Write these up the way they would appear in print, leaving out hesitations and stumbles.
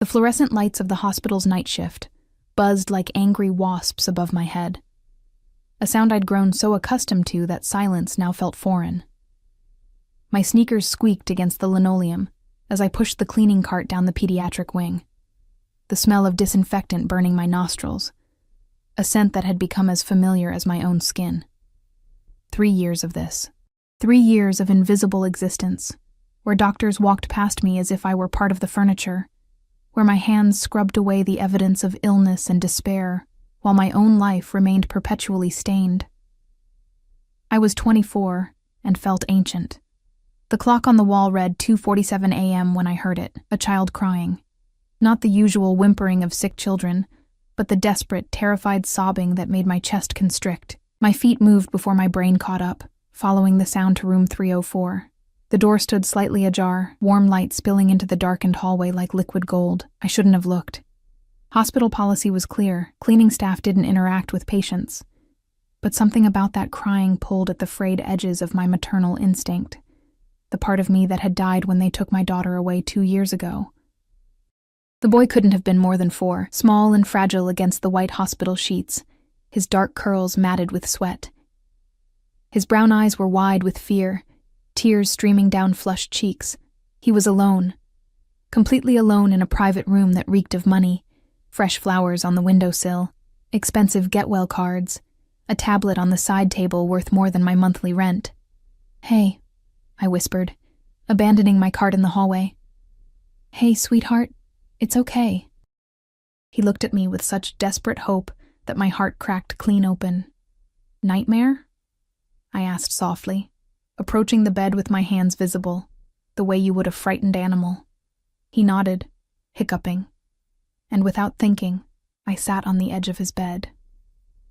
The fluorescent lights of the hospital's night shift buzzed like angry wasps above my head, a sound I'd grown so accustomed to that silence now felt foreign. My sneakers squeaked against the linoleum as I pushed the cleaning cart down the pediatric wing, the smell of disinfectant burning my nostrils, a scent that had become as familiar as my own skin. 3 years of this. 3 years of invisible existence, where doctors walked past me as if I were part of the furniture, where my hands scrubbed away the evidence of illness and despair, while my own life remained perpetually stained. I was 24 and felt ancient. The clock on the wall read 2:47 a.m. when I heard it, a child crying. Not the usual whimpering of sick children, but the desperate, terrified sobbing that made my chest constrict. My feet moved before my brain caught up, following the sound to room 304. The door stood slightly ajar, warm light spilling into the darkened hallway like liquid gold. I shouldn't have looked. Hospital policy was clear. Cleaning staff didn't interact with patients. But something about that crying pulled at the frayed edges of my maternal instinct, the part of me that had died when they took my daughter away 2 years ago. The boy couldn't have been more than 4, small and fragile against the white hospital sheets, his dark curls matted with sweat. His brown eyes were wide with fear, tears streaming down flushed cheeks. He was alone, completely alone in a private room that reeked of money, fresh flowers on the windowsill, expensive get-well cards, a tablet on the side table worth more than my monthly rent. "Hey," I whispered, abandoning my cart in the hallway. "Hey, sweetheart, it's okay." He looked at me with such desperate hope that my heart cracked clean open. "Nightmare?" I asked softly, approaching the bed with my hands visible, the way you would a frightened animal. He nodded, hiccuping, and without thinking, I sat on the edge of his bed.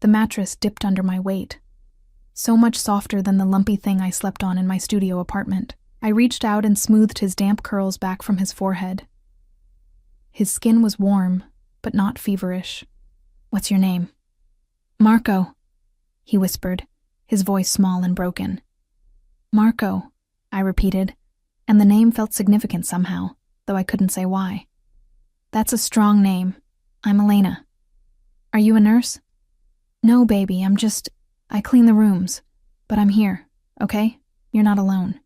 The mattress dipped under my weight, so much softer than the lumpy thing I slept on in my studio apartment. I reached out and smoothed his damp curls back from his forehead. His skin was warm, but not feverish. "What's your name?" "Marco," he whispered, his voice small and broken. "Marco," I repeated, and the name felt significant somehow, though I couldn't say why. "That's a strong name. I'm Elena. Are you a nurse?" "No, baby, I clean the rooms. But I'm here, okay? You're not alone."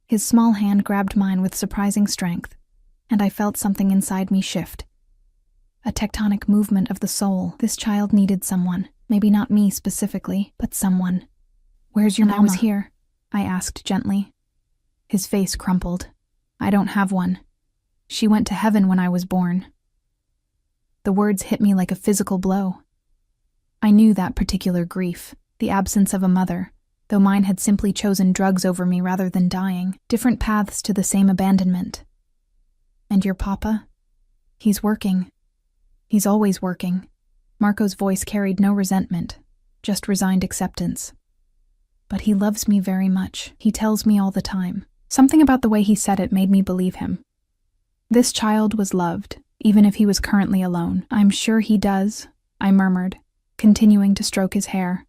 His small hand grabbed mine with surprising strength, and I felt something inside me shift. A tectonic movement of the soul. This child needed someone. Maybe not me specifically, but someone. "Where's your mama?" "I was here," I asked gently. His face crumpled. "I don't have one. She went to heaven when I was born." The words hit me like a physical blow. I knew that particular grief, the absence of a mother, though mine had simply chosen drugs over me rather than dying, different paths to the same abandonment. "And your papa? He's working. He's always working." Marco's voice carried no resentment, just resigned acceptance. "But he loves me very much. He tells me all the time." Something about the way he said it made me believe him. This child was loved, even if he was currently alone. "I'm sure he does," I murmured, continuing to stroke his hair.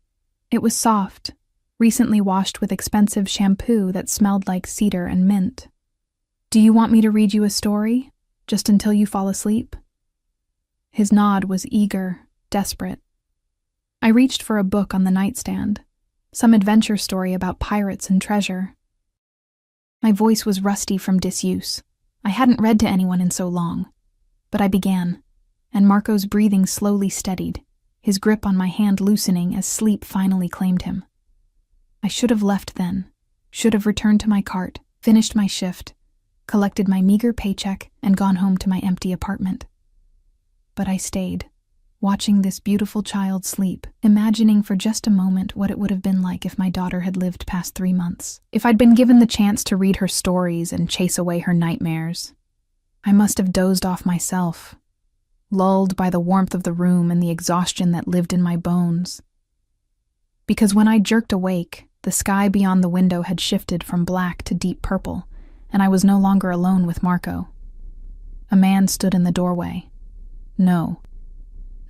It was soft, recently washed with expensive shampoo that smelled like cedar and mint. "Do you want me to read you a story, just until you fall asleep?" His nod was eager, desperate. I reached for a book on the nightstand, some adventure story about pirates and treasure. My voice was rusty from disuse. I hadn't read to anyone in so long. But I began, and Marco's breathing slowly steadied, his grip on my hand loosening as sleep finally claimed him. I should have left then, should have returned to my cart, finished my shift, collected my meager paycheck, and gone home to my empty apartment. But I stayed, watching this beautiful child sleep, imagining for just a moment what it would have been like if my daughter had lived past 3 months. If I'd been given the chance to read her stories and chase away her nightmares, I must have dozed off myself, lulled by the warmth of the room and the exhaustion that lived in my bones. Because when I jerked awake, the sky beyond the window had shifted from black to deep purple, and I was no longer alone with Marco. A man stood in the doorway. No,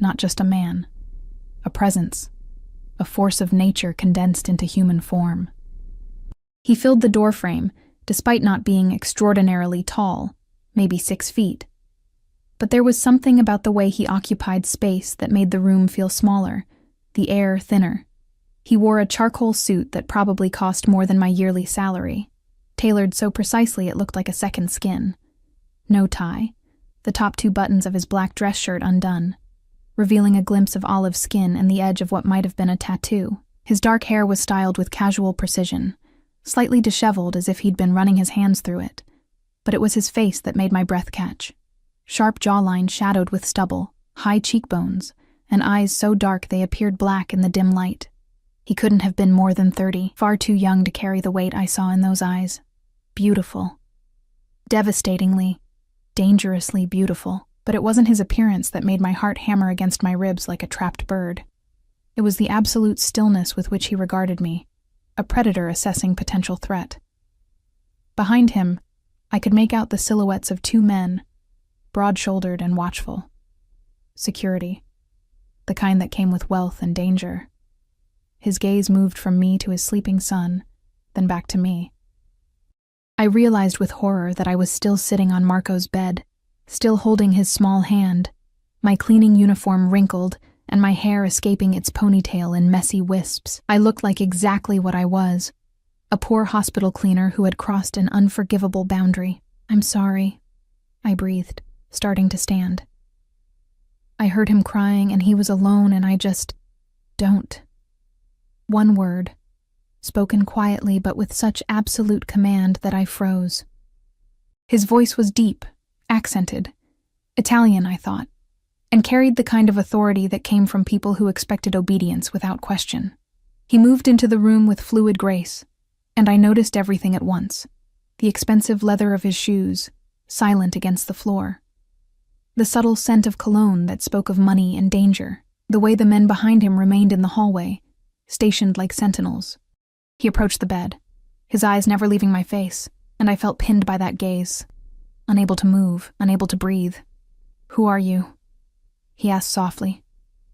not just a man. A presence, a force of nature condensed into human form. He filled the doorframe, despite not being extraordinarily tall, maybe 6 feet. But there was something about the way he occupied space that made the room feel smaller, the air thinner. He wore a charcoal suit that probably cost more than my yearly salary, tailored so precisely it looked like a second skin. No tie, the top 2 buttons of his black dress shirt undone, revealing a glimpse of olive skin and the edge of what might have been a tattoo. His dark hair was styled with casual precision, slightly disheveled as if he'd been running his hands through it. But it was his face that made my breath catch. Sharp jawline shadowed with stubble, high cheekbones, and eyes so dark they appeared black in the dim light. He couldn't have been more than 30, far too young to carry the weight I saw in those eyes. Beautiful. Devastatingly, dangerously beautiful. But it wasn't his appearance that made my heart hammer against my ribs like a trapped bird. It was the absolute stillness with which he regarded me, a predator assessing potential threat. Behind him, I could make out the silhouettes of 2 men, broad-shouldered and watchful. Security. The kind that came with wealth and danger. His gaze moved from me to his sleeping son, then back to me. I realized with horror that I was still sitting on Marco's bed, still holding his small hand, my cleaning uniform wrinkled and my hair escaping its ponytail in messy wisps. I looked like exactly what I was, a poor hospital cleaner who had crossed an unforgivable boundary. "I'm sorry," I breathed, starting to stand. I heard him crying and he was alone and I just... Don't. One word, spoken quietly but with such absolute command that I froze. His voice was deep, accented, Italian, I thought, and carried the kind of authority that came from people who expected obedience without question. He moved into the room with fluid grace, and I noticed everything at once. The expensive leather of his shoes, silent against the floor. The subtle scent of cologne that spoke of money and danger. The way the men behind him remained in the hallway, stationed like sentinels. He approached the bed, his eyes never leaving my face, and I felt pinned by that gaze. Unable to move, unable to breathe. "Who are you?" he asked softly,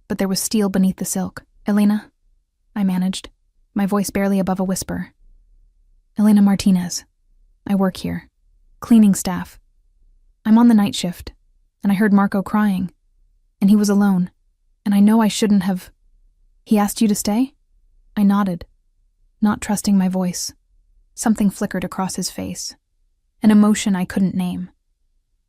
but there was steel beneath the silk. "Elena," I managed, my voice barely above a whisper. "Elena Martinez. I work here. Cleaning staff. I'm on the night shift, and I heard Marco crying, and he was alone, and I know I shouldn't have..." "He asked you to stay?" I nodded, not trusting my voice. Something flickered across his face, an emotion I couldn't name.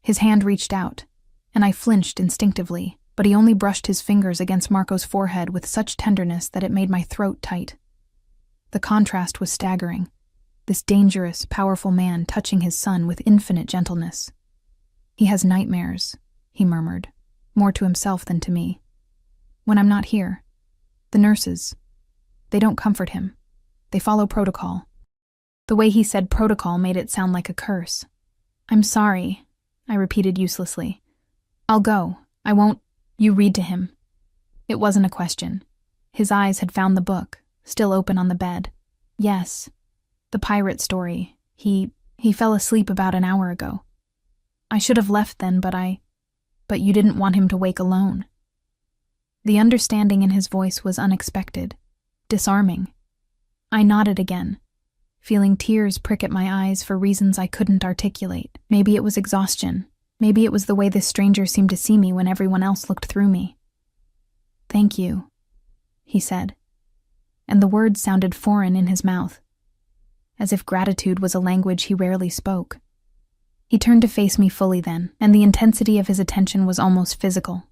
His hand reached out, and I flinched instinctively, but he only brushed his fingers against Marco's forehead with such tenderness that it made my throat tight. The contrast was staggering, this dangerous, powerful man touching his son with infinite gentleness. "He has nightmares," he murmured, more to himself than to me. "When I'm not here. The nurses, they don't comfort him. They follow protocol." The way he said protocol made it sound like a curse. "I'm sorry," I repeated uselessly. "I'll go. I won't..." "You read to him." It wasn't a question. His eyes had found the book, still open on the bed. "Yes. The pirate story. He fell asleep about an hour ago. I should have left then, but you didn't want him to wake alone." The understanding in his voice was unexpected, disarming. I nodded again, feeling tears prick at my eyes for reasons I couldn't articulate. Maybe it was exhaustion. Maybe it was the way this stranger seemed to see me when everyone else looked through me. "Thank you," he said, and the words sounded foreign in his mouth, as if gratitude was a language he rarely spoke. He turned to face me fully then, and the intensity of his attention was almost physical.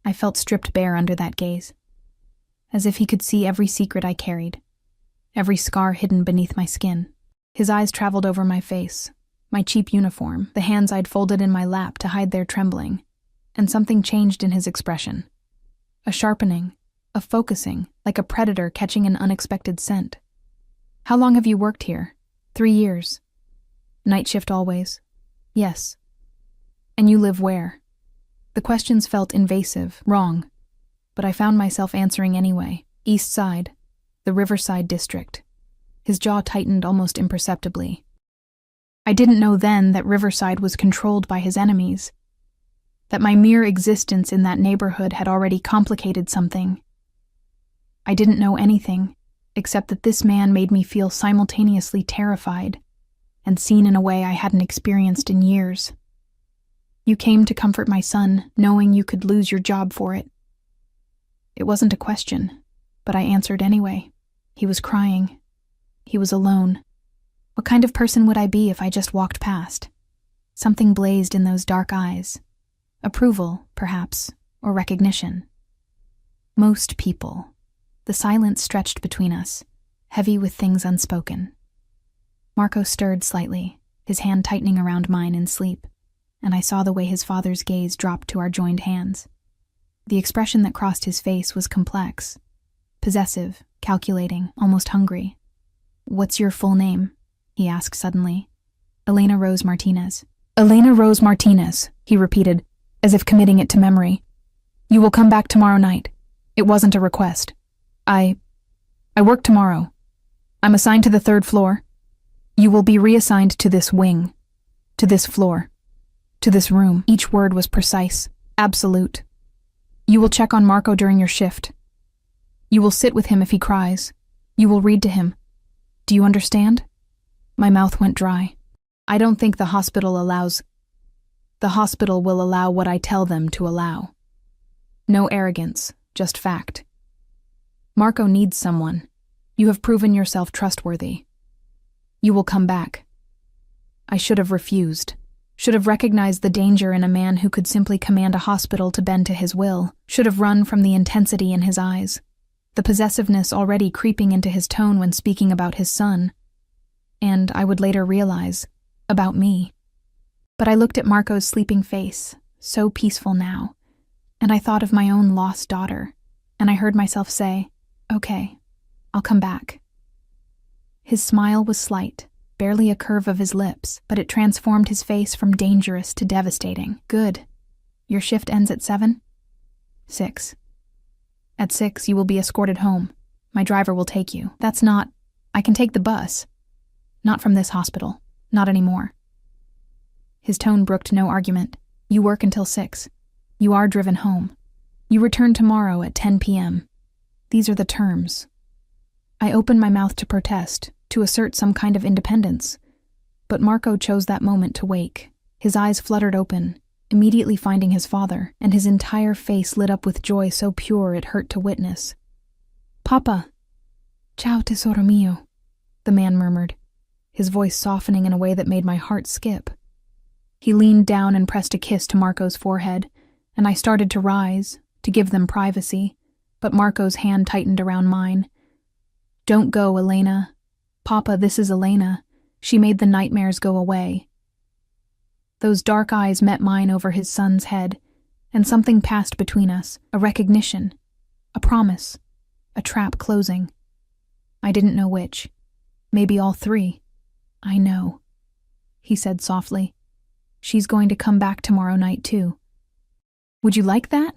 I felt stripped bare under that gaze, as if he could see every secret I carried, every scar hidden beneath my skin. His eyes traveled over my face, my cheap uniform, the hands I'd folded in my lap to hide their trembling, and something changed in his expression. A sharpening, a focusing, like a predator catching an unexpected scent. "How long have you worked here?" 3 years. "Night shift always?" "Yes." "And you live where?" The questions felt invasive, wrong, but I found myself answering anyway. "East Side, the Riverside district." His jaw tightened almost imperceptibly. I didn't know then that Riverside was controlled by his enemies, that my mere existence in that neighborhood had already complicated something. I didn't know anything, except that this man made me feel simultaneously terrified and seen in a way I hadn't experienced in years. You came to comfort my son, knowing you could lose your job for it. It wasn't a question, but I answered anyway. He was crying. He was alone. What kind of person would I be if I just walked past? Something blazed in those dark eyes. Approval, perhaps, or recognition. Most people. The silence stretched between us, heavy with things unspoken. Marco stirred slightly, his hand tightening around mine in sleep, and I saw the way his father's gaze dropped to our joined hands. The expression that crossed his face was complex, possessive, calculating, almost hungry. "What's your full name?" he asked suddenly. "Elena Rose Martinez." "Elena Rose Martinez," he repeated, as if committing it to memory. "You will come back tomorrow night. It wasn't a request. I work tomorrow. I'm assigned to the 3rd floor. You will be reassigned to this wing, to this floor, to this room." Each word was precise, absolute. "You will check on Marco during your shift. You will sit with him if he cries. You will read to him. Do you understand?" My mouth went dry. "I don't think the hospital will allow what I tell them to allow. No arrogance, just fact. Marco needs someone. You have proven yourself trustworthy. You will come back." I should have refused. Should have recognized the danger in a man who could simply command a hospital to bend to his will. Should have run from the intensity in his eyes, the possessiveness already creeping into his tone when speaking about his son. And, I would later realize, about me. But I looked at Marco's sleeping face, so peaceful now, and I thought of my own lost daughter, and I heard myself say, "Okay, I'll come back." His smile was slight, barely a curve of his lips, but it transformed his face from dangerous to devastating. "Good. Your shift ends at 7? 6. At 6, you will be escorted home. My driver will take you. That's not... I can take the bus. Not from this hospital. Not anymore." His tone brooked no argument. "You work until 6. You are driven home. You return tomorrow at 10 p.m. These are the terms." I opened my mouth to protest, to assert some kind of independence. But Marco chose that moment to wake. His eyes fluttered open, immediately finding his father, and his entire face lit up with joy so pure it hurt to witness. "Papa." "Ciao tesoro mio," the man murmured, his voice softening in a way that made my heart skip. He leaned down and pressed a kiss to Marco's forehead, and I started to rise, to give them privacy, but Marco's hand tightened around mine. "Don't go, Elena. Papa, this is Elena. She made the nightmares go away." Those dark eyes met mine over his son's head, and something passed between us, a recognition, a promise, a trap closing. I didn't know which. Maybe all 3. "I know," he said softly. "She's going to come back tomorrow night, too." "Would you like that?"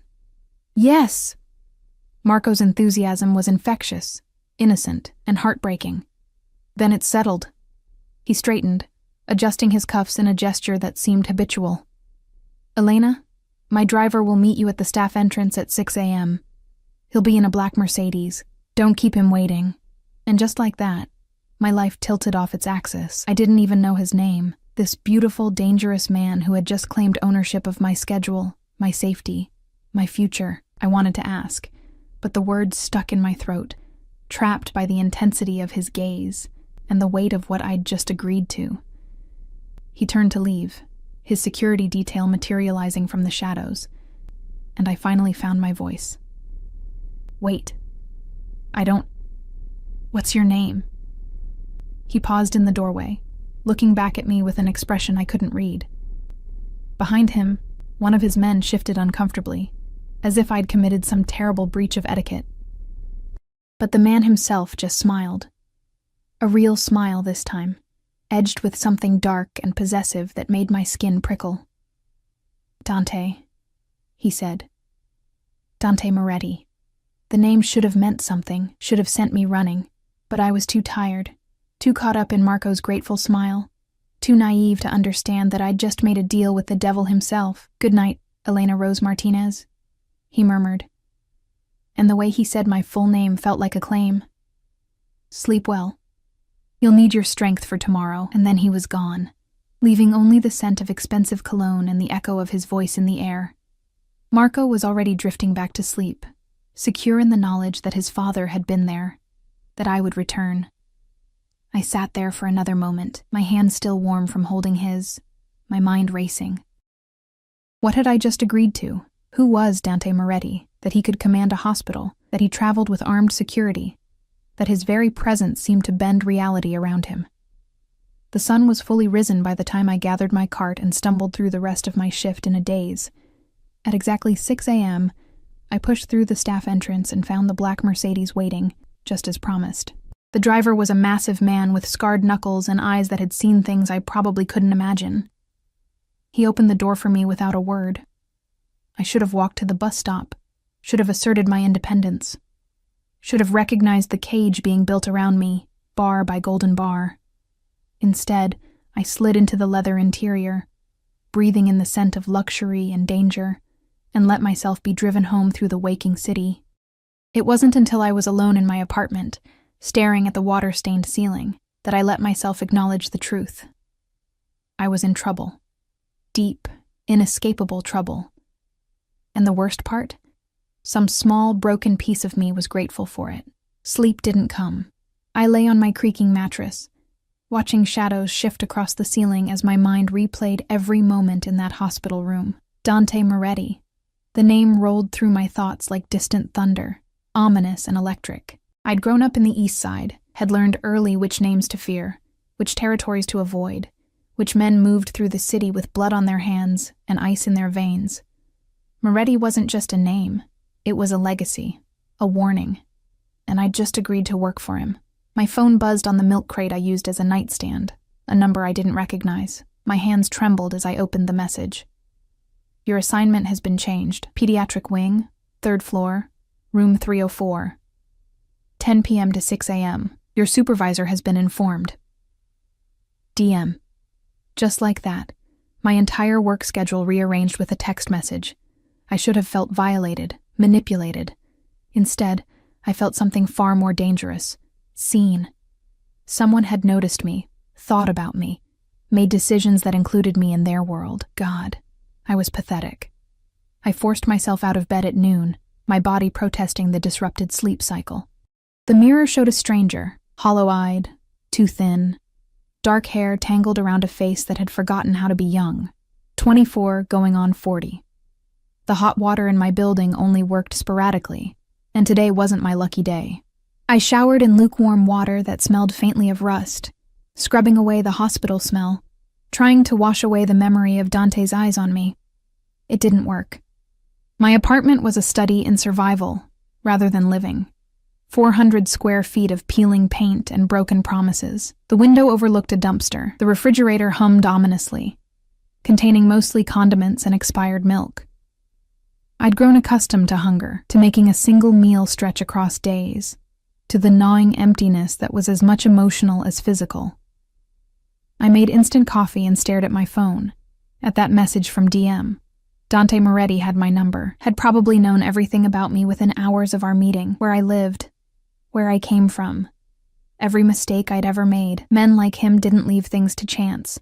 "Yes!" Marco's enthusiasm was infectious, innocent, and heartbreaking. Then it settled. He straightened, adjusting his cuffs in a gesture that seemed habitual. "Elena, my driver will meet you at the staff entrance at 6 a.m. He'll be in a black Mercedes. Don't keep him waiting." And just like that, my life tilted off its axis. I didn't even know his name. This beautiful, dangerous man who had just claimed ownership of my schedule, my safety, my future. I wanted to ask, but the words stuck in my throat, trapped by the intensity of his gaze and the weight of what I'd just agreed to. He turned to leave, his security detail materializing from the shadows, and I finally found my voice. "Wait. What's your name?" He paused in the doorway, looking back at me with an expression I couldn't read. Behind him, one of his men shifted uncomfortably, as if I'd committed some terrible breach of etiquette. But the man himself just smiled. A real smile this time, edged with something dark and possessive that made my skin prickle. "Dante," he said. "Dante Moretti." The name should have meant something, should have sent me running, but I was too tired, too caught up in Marco's grateful smile, too naive to understand that I'd just made a deal with the devil himself. "Good night, Elena Rose Martinez," he murmured, and the way he said my full name felt like a claim. "Sleep well. You'll need your strength for tomorrow," and then he was gone, leaving only the scent of expensive cologne and the echo of his voice in the air. Marco was already drifting back to sleep, secure in the knowledge that his father had been there, that I would return. I sat there for another moment, my hand still warm from holding his, my mind racing. What had I just agreed to? Who was Dante Moretti, that he could command a hospital, that he traveled with armed security, that his very presence seemed to bend reality around him? The sun was fully risen by the time I gathered my cart and stumbled through the rest of my shift in a daze. At exactly 6 a.m., I pushed through the staff entrance and found the black Mercedes waiting, just as promised. The driver was a massive man with scarred knuckles and eyes that had seen things I probably couldn't imagine. He opened the door for me without a word. I should have walked to the bus stop, should have asserted my independence, should have recognized the cage being built around me, bar by golden bar. Instead, I slid into the leather interior, breathing in the scent of luxury and danger, and let myself be driven home through the waking city. It wasn't until I was alone in my apartment, staring at the water-stained ceiling, that I let myself acknowledge the truth. I was in trouble. Deep, inescapable trouble. And the worst part? Some small, broken piece of me was grateful for it. Sleep didn't come. I lay on my creaking mattress, watching shadows shift across the ceiling as my mind replayed every moment in that hospital room. Dante Moretti. The name rolled through my thoughts like distant thunder, ominous and electric. I'd grown up in the East Side, had learned early which names to fear, which territories to avoid, which men moved through the city with blood on their hands and ice in their veins. Moretti wasn't just a name, it was a legacy, a warning, and I'd just agreed to work for him. My phone buzzed on the milk crate I used as a nightstand, a number I didn't recognize. My hands trembled as I opened the message. Your assignment has been changed. Pediatric wing, 3rd floor, room 304. 10 p.m. to 6 a.m. Your supervisor has been informed. DM. Just like that, my entire work schedule rearranged with a text message. I should have felt violated, manipulated. Instead, I felt something far more dangerous. Seen. Someone had noticed me, thought about me, made decisions that included me in their world. God, I was pathetic. I forced myself out of bed at noon, my body protesting the disrupted sleep cycle. The mirror showed a stranger, hollow-eyed, too thin, dark hair tangled around a face that had forgotten how to be young, 24 going on 40. The hot water in my building only worked sporadically, and today wasn't my lucky day. I showered in lukewarm water that smelled faintly of rust, scrubbing away the hospital smell, trying to wash away the memory of Dante's eyes on me. It didn't work. My apartment was a study in survival, rather than living. 400 square feet of peeling paint and broken promises. The window overlooked a dumpster. The refrigerator hummed ominously, containing mostly condiments and expired milk. I'd grown accustomed to hunger, to making a single meal stretch across days, to the gnawing emptiness that was as much emotional as physical. I made instant coffee and stared at my phone, at that message from DM. Dante Moretti had my number, had probably known everything about me within hours of our meeting, where I lived, where I came from, every mistake I'd ever made. Men like him didn't leave things to chance.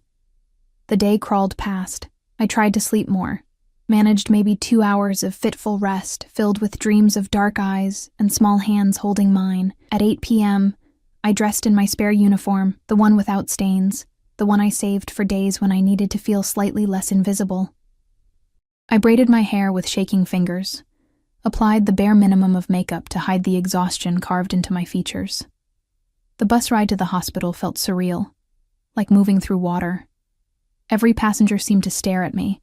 The day crawled past. I tried to sleep more, managed maybe 2 hours of fitful rest filled with dreams of dark eyes and small hands holding mine. At 8 p.m., I dressed in my spare uniform, the one without stains, the one I saved for days when I needed to feel slightly less invisible. I braided my hair with shaking fingers, applied the bare minimum of makeup to hide the exhaustion carved into my features. The bus ride to the hospital felt surreal, like moving through water. Every passenger seemed to stare at me,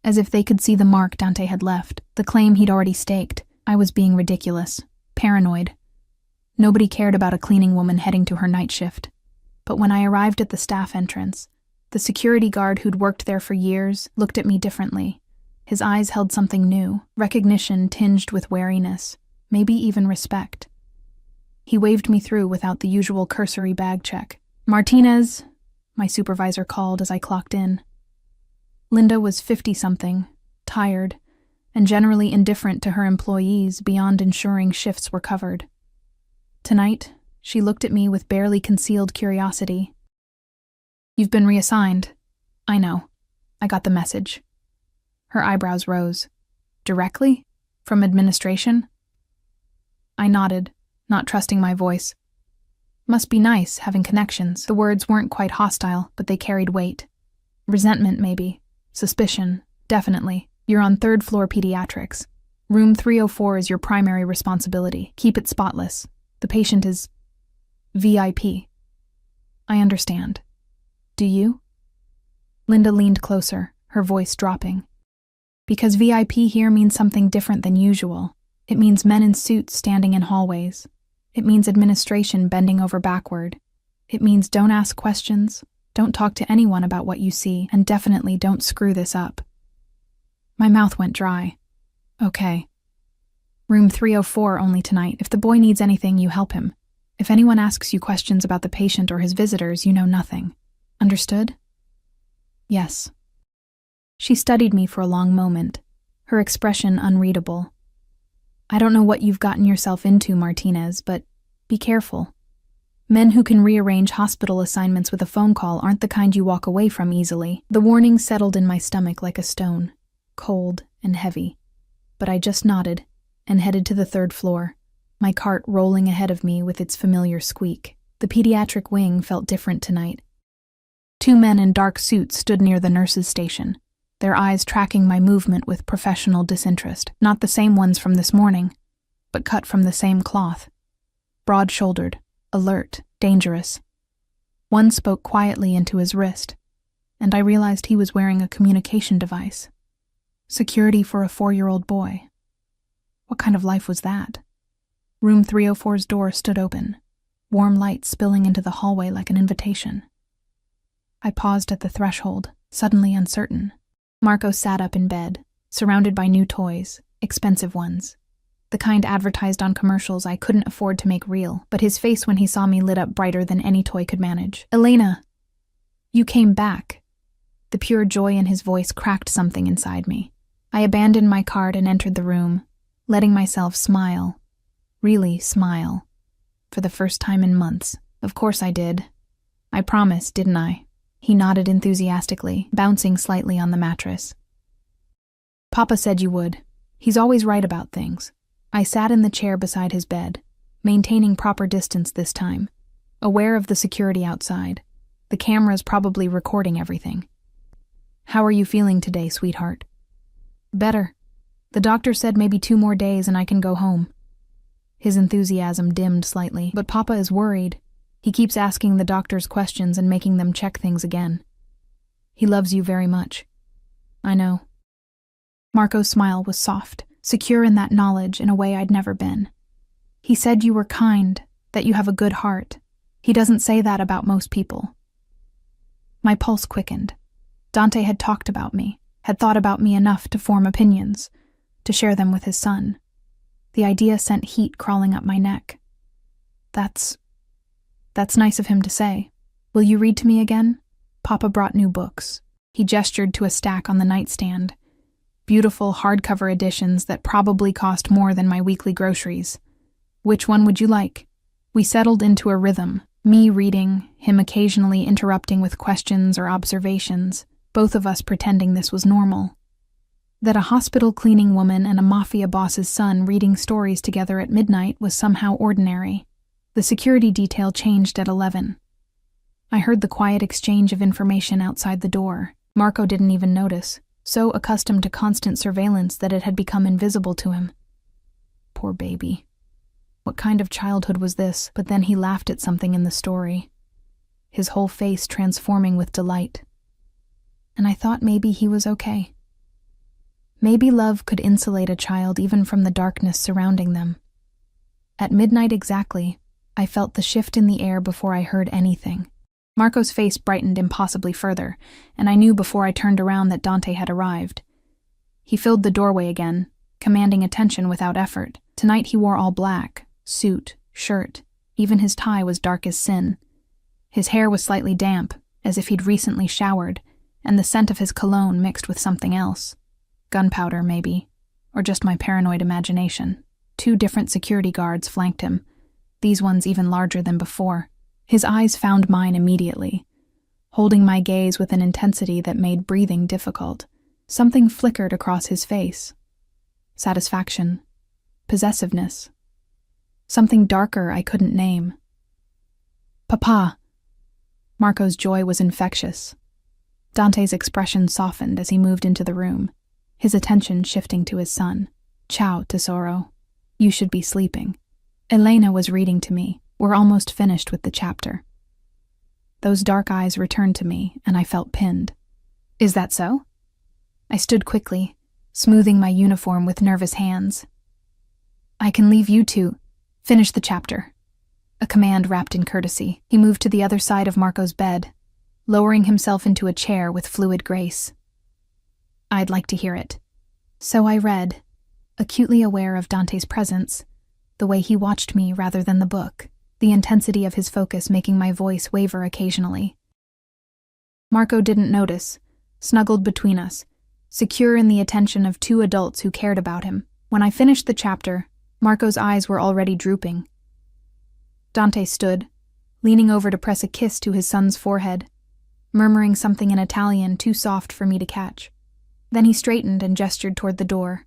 as if they could see the mark Dante had left, the claim he'd already staked. I was being ridiculous, paranoid. Nobody cared about a cleaning woman heading to her night shift. But when I arrived at the staff entrance, the security guard who'd worked there for years looked at me differently. His eyes held something new, recognition tinged with wariness, maybe even respect. He waved me through without the usual cursory bag check. "Martinez," my supervisor called as I clocked in. Linda was 50-something, tired, and generally indifferent to her employees beyond ensuring shifts were covered. Tonight, she looked at me with barely concealed curiosity. "You've been reassigned," I know. I got the message. Her eyebrows rose. Directly? From administration? I nodded, not trusting my voice. Must be nice, having connections. The words weren't quite hostile, but they carried weight. Resentment, maybe. Suspicion, definitely. You're on third floor pediatrics. Room 304 is your primary responsibility. Keep it spotless. The patient is VIP. I understand. Do you? Linda leaned closer, her voice dropping. Because VIP here means something different than usual. It means men in suits standing in hallways. It means administration bending over backward. It means don't ask questions, don't talk to anyone about what you see, and definitely don't screw this up. My mouth went dry. Okay. Room 304 only tonight. If the boy needs anything, you help him. If anyone asks you questions about the patient or his visitors, you know nothing. Understood? Yes. She studied me for a long moment, her expression unreadable. I don't know what you've gotten yourself into, Martinez, but be careful. Men who can rearrange hospital assignments with a phone call aren't the kind you walk away from easily. The warning settled in my stomach like a stone, cold and heavy. But I just nodded and headed to the third floor, my cart rolling ahead of me with its familiar squeak. The pediatric wing felt different tonight. 2 men in dark suits stood near the nurse's station, their eyes tracking my movement with professional disinterest. Not the same ones from this morning, but cut from the same cloth. Broad-shouldered, alert, dangerous. One spoke quietly into his wrist, and I realized he was wearing a communication device. Security for a 4-year-old boy. What kind of life was that? Room 304's door stood open, warm light spilling into the hallway like an invitation. I paused at the threshold, suddenly uncertain. Marco sat up in bed, surrounded by new toys, expensive ones. The kind advertised on commercials I couldn't afford to make real, but his face when he saw me lit up brighter than any toy could manage. Elena! You came back. The pure joy in his voice cracked something inside me. I abandoned my cart and entered the room, letting myself smile. Really smile. For the first time in months. Of course I did. I promised, didn't I? He nodded enthusiastically, bouncing slightly on the mattress. Papa said you would. He's always right about things. I sat in the chair beside his bed, maintaining proper distance this time, aware of the security outside. The camera's probably recording everything. How are you feeling today, sweetheart? Better. The doctor said maybe 2 more days and I can go home. His enthusiasm dimmed slightly, but Papa is worried. He keeps asking the doctors questions and making them check things again. He loves you very much. I know. Marco's smile was soft, secure in that knowledge in a way I'd never been. He said you were kind, that you have a good heart. He doesn't say that about most people. My pulse quickened. Dante had talked about me, had thought about me enough to form opinions, to share them with his son. The idea sent heat crawling up my neck. That's nice of him to say. Will you read to me again? Papa brought new books. He gestured to a stack on the nightstand. Beautiful hardcover editions that probably cost more than my weekly groceries. Which one would you like? We settled into a rhythm, me reading, him occasionally interrupting with questions or observations, both of us pretending this was normal. That a hospital cleaning woman and a Mafia boss's son reading stories together at midnight was somehow ordinary. The security detail changed at 11. I heard the quiet exchange of information outside the door. Marco didn't even notice, so accustomed to constant surveillance that it had become invisible to him. Poor baby. What kind of childhood was this? But then he laughed at something in the story, his whole face transforming with delight. And I thought maybe he was okay. Maybe love could insulate a child even from the darkness surrounding them. At midnight exactly, I felt the shift in the air before I heard anything. Marco's face brightened impossibly further, and I knew before I turned around that Dante had arrived. He filled the doorway again, commanding attention without effort. Tonight he wore all black, suit, shirt, even his tie was dark as sin. His hair was slightly damp, as if he'd recently showered, and the scent of his cologne mixed with something else. Gunpowder, maybe, or just my paranoid imagination. 2 different security guards flanked him, these ones even larger than before. His eyes found mine immediately, holding my gaze with an intensity that made breathing difficult. Something flickered across his face. Satisfaction. Possessiveness. Something darker I couldn't name. "Papa!" Marco's joy was infectious. Dante's expression softened as he moved into the room, his attention shifting to his son. "Ciao, tesoro. You should be sleeping." Elena was reading to me. We're almost finished with the chapter. Those dark eyes returned to me, and I felt pinned. "Is that so?" I stood quickly, smoothing my uniform with nervous hands. "I can leave you to finish the chapter." A command wrapped in courtesy. He moved to the other side of Marco's bed, lowering himself into a chair with fluid grace. "I'd like to hear it." So I read, acutely aware of Dante's presence, the way he watched me rather than the book, the intensity of his focus making my voice waver occasionally. Marco didn't notice, snuggled between us, secure in the attention of two adults who cared about him. When I finished the chapter, Marco's eyes were already drooping. Dante stood, leaning over to press a kiss to his son's forehead, murmuring something in Italian too soft for me to catch. Then he straightened and gestured toward the door.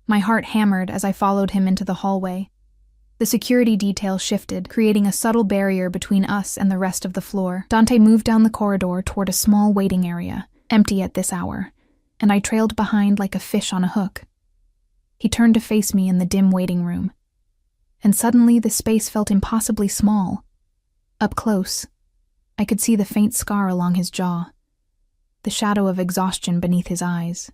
My heart hammered as I followed him into the hallway. The security detail shifted, creating a subtle barrier between us and the rest of the floor. Dante moved down the corridor toward a small waiting area, empty at this hour, and I trailed behind like a fish on a hook. He turned to face me in the dim waiting room, and suddenly the space felt impossibly small. Up close, I could see the faint scar along his jaw, the shadow of exhaustion beneath his eyes,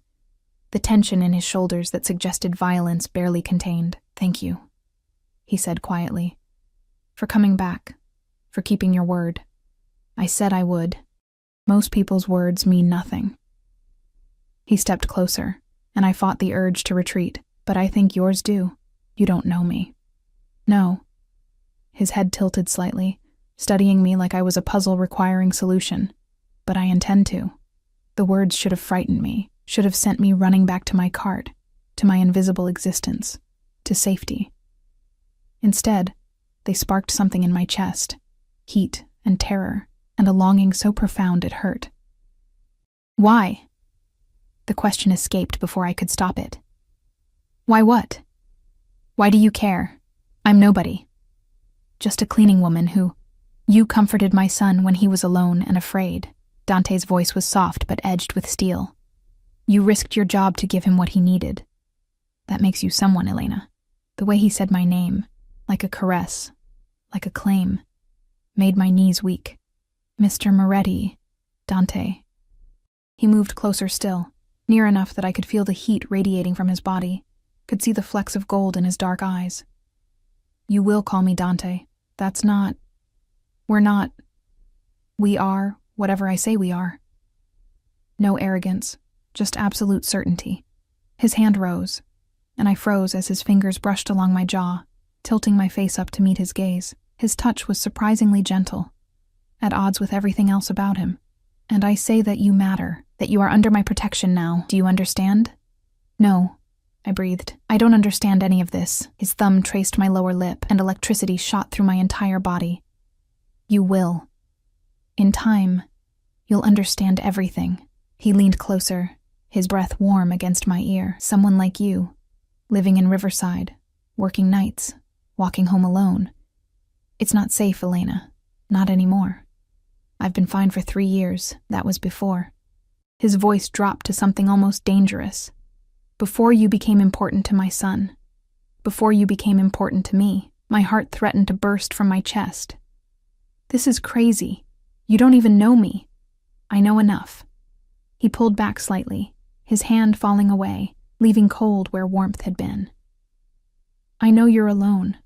the tension in his shoulders that suggested violence barely contained. "Thank you," he said quietly, "for coming back, for keeping your word. I said I would. Most people's words mean nothing." He stepped closer, and I fought the urge to retreat. "But I think yours do. You don't know me." "No." His head tilted slightly, studying me like I was a puzzle requiring solution. "But I intend to." The words should have frightened me, should have sent me running back to my cart, to my invisible existence, to safety. Instead, they sparked something in my chest, heat and terror, and a longing so profound it hurt. "Why?" The question escaped before I could stop it. "Why what? Why do you care? I'm nobody. Just a cleaning woman who... You comforted my son when he was alone and afraid." Dante's voice was soft but edged with steel. "You risked your job to give him what he needed. That makes you someone, Elena." The way he said my name, like a caress, like a claim, made my knees weak. "Mr. Moretti, Dante." He moved closer still, near enough that I could feel the heat radiating from his body, could see the flecks of gold in his dark eyes. "You will call me Dante. That's not... We're not... We are whatever I say we are." No arrogance, just absolute certainty. His hand rose, and I froze as his fingers brushed along my jaw, tilting my face up to meet his gaze. His touch was surprisingly gentle, at odds with everything else about him. "And I say that you matter, that you are under my protection now. Do you understand?" "No," I breathed. "I don't understand any of this." His thumb traced my lower lip, and electricity shot through my entire body. "You will. In time, you'll understand everything." He leaned closer, his breath warm against my ear. "Someone like you, living in Riverside, working nights, walking home alone. It's not safe, Elena. Not anymore. I've been fine for 3 years. That was before." His voice dropped to something almost dangerous. "Before you became important to my son. Before you became important to me." My heart threatened to burst from my chest. "This is crazy. You don't even know me." "I know enough." He pulled back slightly, his hand falling away, leaving cold where warmth had been. "I know you're alone.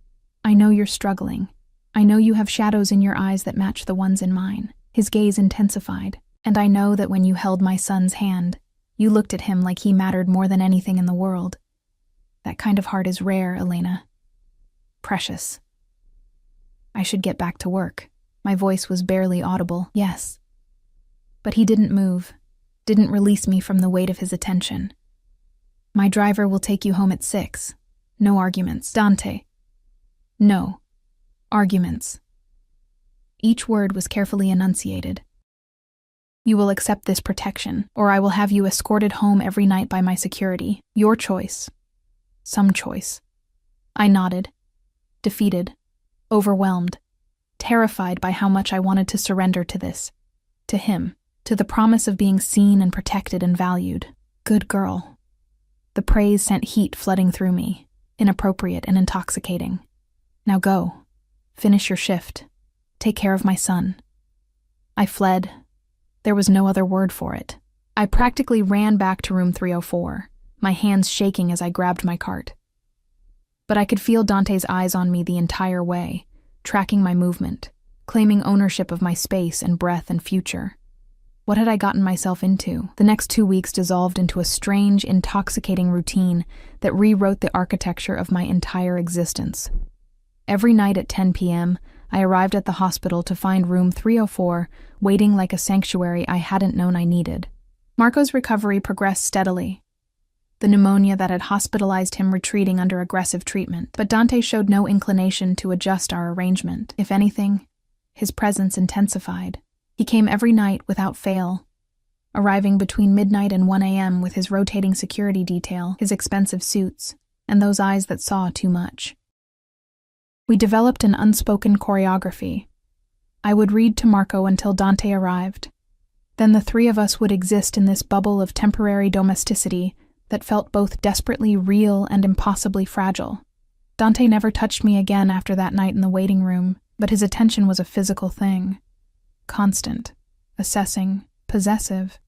I know you're struggling. I know you have shadows in your eyes that match the ones in mine." His gaze intensified. "And I know that when you held my son's hand, you looked at him like he mattered more than anything in the world. That kind of heart is rare, Elena. Precious." I should get back to work. My voice was barely audible. "Yes." But he didn't move, didn't release me from the weight of his attention. "My driver will take you home at 6. No arguments." "Dante." "No. Arguments." Each word was carefully enunciated. You will accept this protection, or I will have you escorted home every night by my security. Your choice. Some choice. I nodded, defeated, overwhelmed, terrified by how much I wanted to surrender to this. To him, to the promise of being seen and protected and valued. Good girl. The praise sent heat flooding through me, inappropriate and intoxicating. Now go. Finish your shift. Take care of my son. I fled. There was no other word for it. I practically ran back to room 304, my hands shaking as I grabbed my cart. But I could feel Dante's eyes on me the entire way, tracking my movement, claiming ownership of my space and breath and future. What had I gotten myself into? The next 2 weeks dissolved into a strange, intoxicating routine that rewrote the architecture of my entire existence. Every night at 10 p.m., I arrived at the hospital to find room 304 waiting like a sanctuary I hadn't known I needed. Marco's recovery progressed steadily, the pneumonia that had hospitalized him retreating under aggressive treatment, but Dante showed no inclination to adjust our arrangement. If anything, his presence intensified. He came every night without fail, arriving between midnight and 1 a.m. with his rotating security detail, his expensive suits, and those eyes that saw too much. We developed an unspoken choreography. I would read to Marco until Dante arrived. Then the three of us would exist in this bubble of temporary domesticity that felt both desperately real and impossibly fragile. Dante never touched me again after that night in the waiting room, but his attention was a physical thing. Constant, assessing, possessive.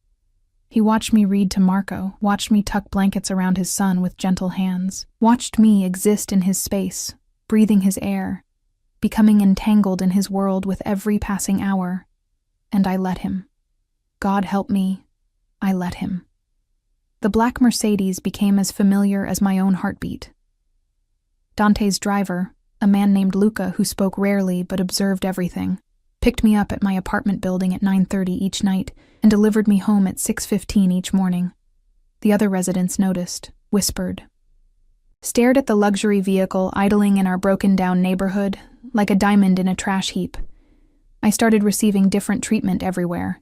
He watched me read to Marco, watched me tuck blankets around his son with gentle hands, watched me exist in his space, breathing his air, becoming entangled in his world with every passing hour. And I let him. God help me, I let him. The black Mercedes became as familiar as my own heartbeat. Dante's driver, a man named Luca who spoke rarely but observed everything, picked me up at my apartment building at 9:30 each night and delivered me home at 6:15 each morning. The other residents noticed, whispered, stared at the luxury vehicle idling in our broken-down neighborhood like a diamond in a trash heap. I started receiving different treatment everywhere.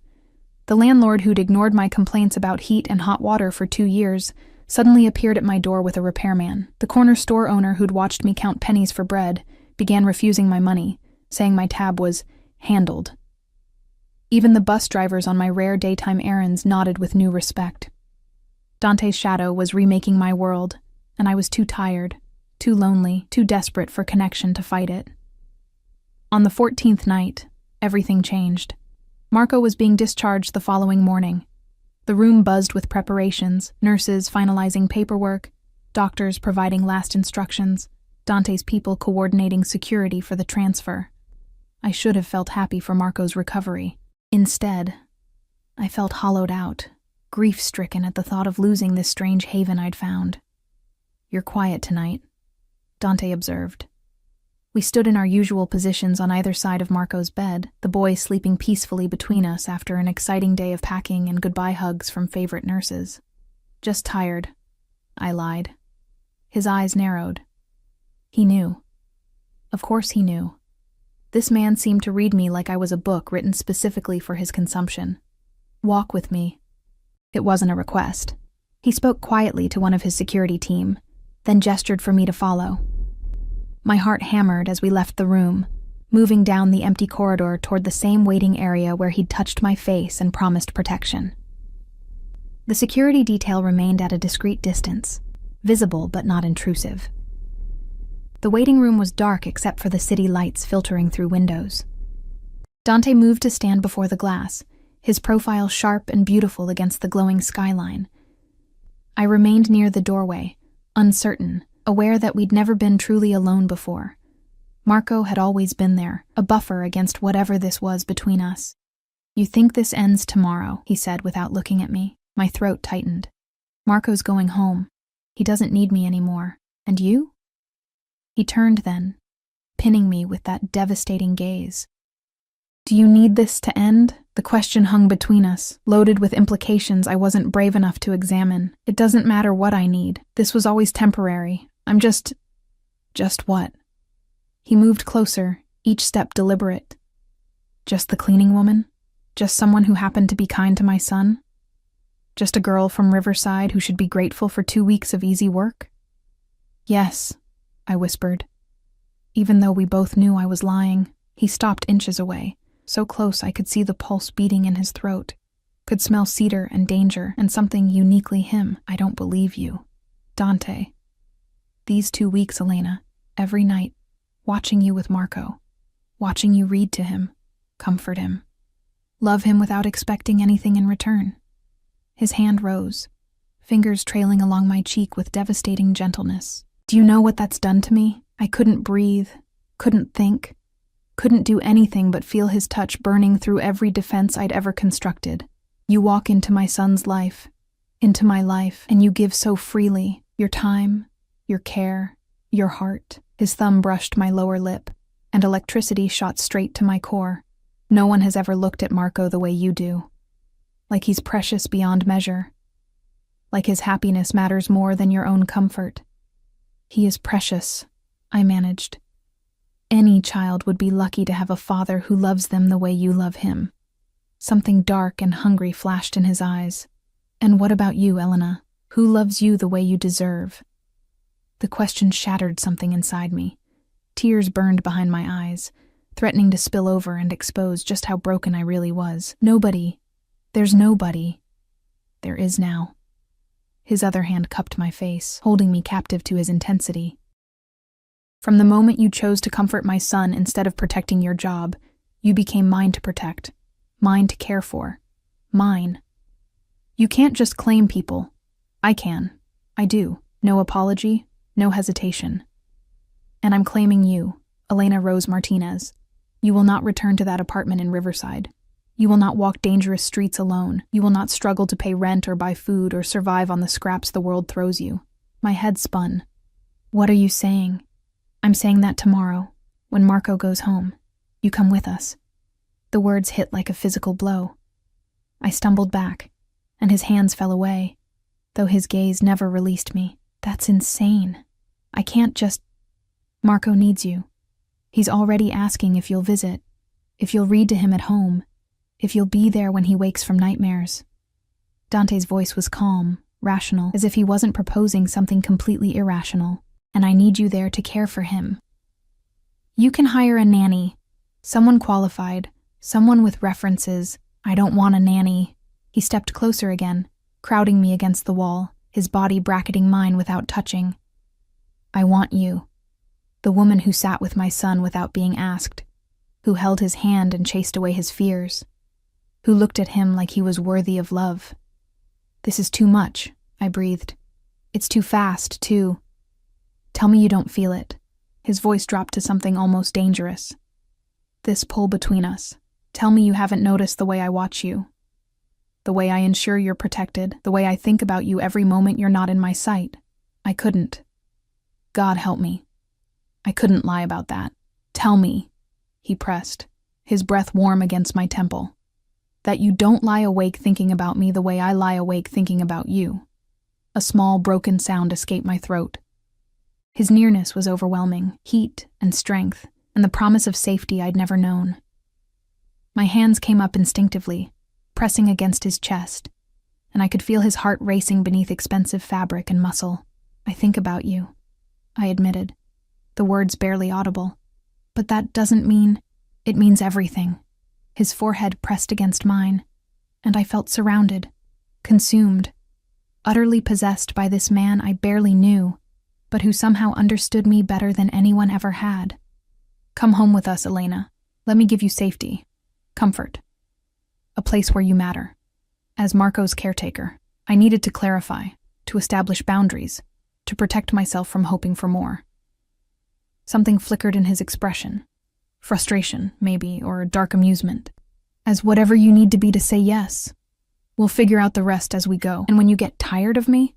The landlord who'd ignored my complaints about heat and hot water for 2 years suddenly appeared at my door with a repairman. The corner store owner who'd watched me count pennies for bread began refusing my money, saying my tab was handled. Even the bus drivers on my rare daytime errands nodded with new respect. Dante's shadow was remaking my world, and I was too tired, too lonely, too desperate for connection to fight it. On the 14th night, everything changed. Marco was being discharged the following morning. The room buzzed with preparations, nurses finalizing paperwork, doctors providing last instructions, Dante's people coordinating security for the transfer. I should have felt happy for Marco's recovery. Instead, I felt hollowed out, grief-stricken at the thought of losing this strange haven I'd found. "You're quiet tonight," Dante observed. We stood in our usual positions on either side of Marco's bed, the boy sleeping peacefully between us after an exciting day of packing and goodbye hugs from favorite nurses. "Just tired," I lied. His eyes narrowed. He knew. Of course he knew. This man seemed to read me like I was a book written specifically for his consumption. "Walk with me." It wasn't a request. He spoke quietly to one of his security team, then gestured for me to follow. My heart hammered as we left the room, moving down the empty corridor toward the same waiting area where he'd touched my face and promised protection. The security detail remained at a discreet distance, visible but not intrusive. The waiting room was dark except for the city lights filtering through windows. Dante moved to stand before the glass, his profile sharp and beautiful against the glowing skyline. I remained near the doorway, uncertain, aware that we'd never been truly alone before. Marco had always been there, a buffer against whatever this was between us. "You think this ends tomorrow," he said without looking at me. My throat tightened. "Marco's going home. He doesn't need me anymore. And you?" He turned then, pinning me with that devastating gaze. "Do you need this to end?" The question hung between us, loaded with implications I wasn't brave enough to examine. "It doesn't matter what I need. This was always temporary. I'm just what?" He moved closer, each step deliberate. "Just the cleaning woman?" Just someone who happened to be kind to my son? Just a girl from Riverside who should be grateful for 2 weeks of easy work? Yes, I whispered. Even though we both knew I was lying, he stopped inches away, so close I could see the pulse beating in his throat, could smell cedar and danger and something uniquely him. I don't believe you. Dante. These 2 weeks, Elena, every night, watching you with Marco, watching you read to him, comfort him, love him without expecting anything in return. His hand rose, fingers trailing along my cheek with devastating gentleness. Do you know what that's done to me? I couldn't breathe, couldn't think, couldn't do anything but feel his touch burning through every defense I'd ever constructed. You walk into my son's life, into my life, and you give so freely, your time, your care, your heart. His thumb brushed my lower lip, and electricity shot straight to my core. No one has ever looked at Marco the way you do. Like he's precious beyond measure. Like his happiness matters more than your own comfort. He is precious, I managed. Any child would be lucky to have a father who loves them the way you love him. Something dark and hungry flashed in his eyes. And what about you, Elena? Who loves you the way you deserve? The question shattered something inside me. Tears burned behind my eyes, threatening to spill over and expose just how broken I really was. Nobody. There's nobody. There is now. His other hand cupped my face, holding me captive to his intensity. From the moment you chose to comfort my son instead of protecting your job, you became mine to protect, mine to care for, mine. You can't just claim people. I can. I do. No apology, no hesitation. And I'm claiming you, Elena Rose Martinez. You will not return to that apartment in Riverside. You will not walk dangerous streets alone. You will not struggle to pay rent or buy food or survive on the scraps the world throws you. My head spun. What are you saying? I'm saying that tomorrow, when Marco goes home, you come with us. The words hit like a physical blow. I stumbled back, and his hands fell away, though his gaze never released me. That's insane. I can't just... Marco needs you. He's already asking if you'll visit, if you'll read to him at home, if you'll be there when he wakes from nightmares. Dante's voice was calm, rational, as if he wasn't proposing something completely irrational. And I need you there to care for him. You can hire a nanny, someone qualified, someone with references. I don't want a nanny. He stepped closer again, crowding me against the wall, his body bracketing mine without touching. I want you. The woman who sat with my son without being asked, who held his hand and chased away his fears, who looked at him like he was worthy of love. This is too much, I breathed. It's too fast, too. Tell me you don't feel it. His voice dropped to something almost dangerous. This pull between us. Tell me you haven't noticed the way I watch you. The way I ensure you're protected. The way I think about you every moment you're not in my sight. I couldn't. God help me. I couldn't lie about that. Tell me, he pressed, his breath warm against my temple, that you don't lie awake thinking about me the way I lie awake thinking about you. A small, broken sound escaped my throat. His nearness was overwhelming, heat and strength, and the promise of safety I'd never known. My hands came up instinctively, pressing against his chest, and I could feel his heart racing beneath expensive fabric and muscle. I think about you, I admitted, the words barely audible. But that doesn't mean... It means everything. His forehead pressed against mine, and I felt surrounded, consumed, utterly possessed by this man I barely knew, but who somehow understood me better than anyone ever had. Come home with us, Elena. Let me give you safety, comfort, a place where you matter. As Marco's caretaker, I needed to clarify, to establish boundaries, to protect myself from hoping for more. Something flickered in his expression. Frustration, maybe, or dark amusement. As whatever you need to be to say yes. We'll figure out the rest as we go. And when you get tired of me,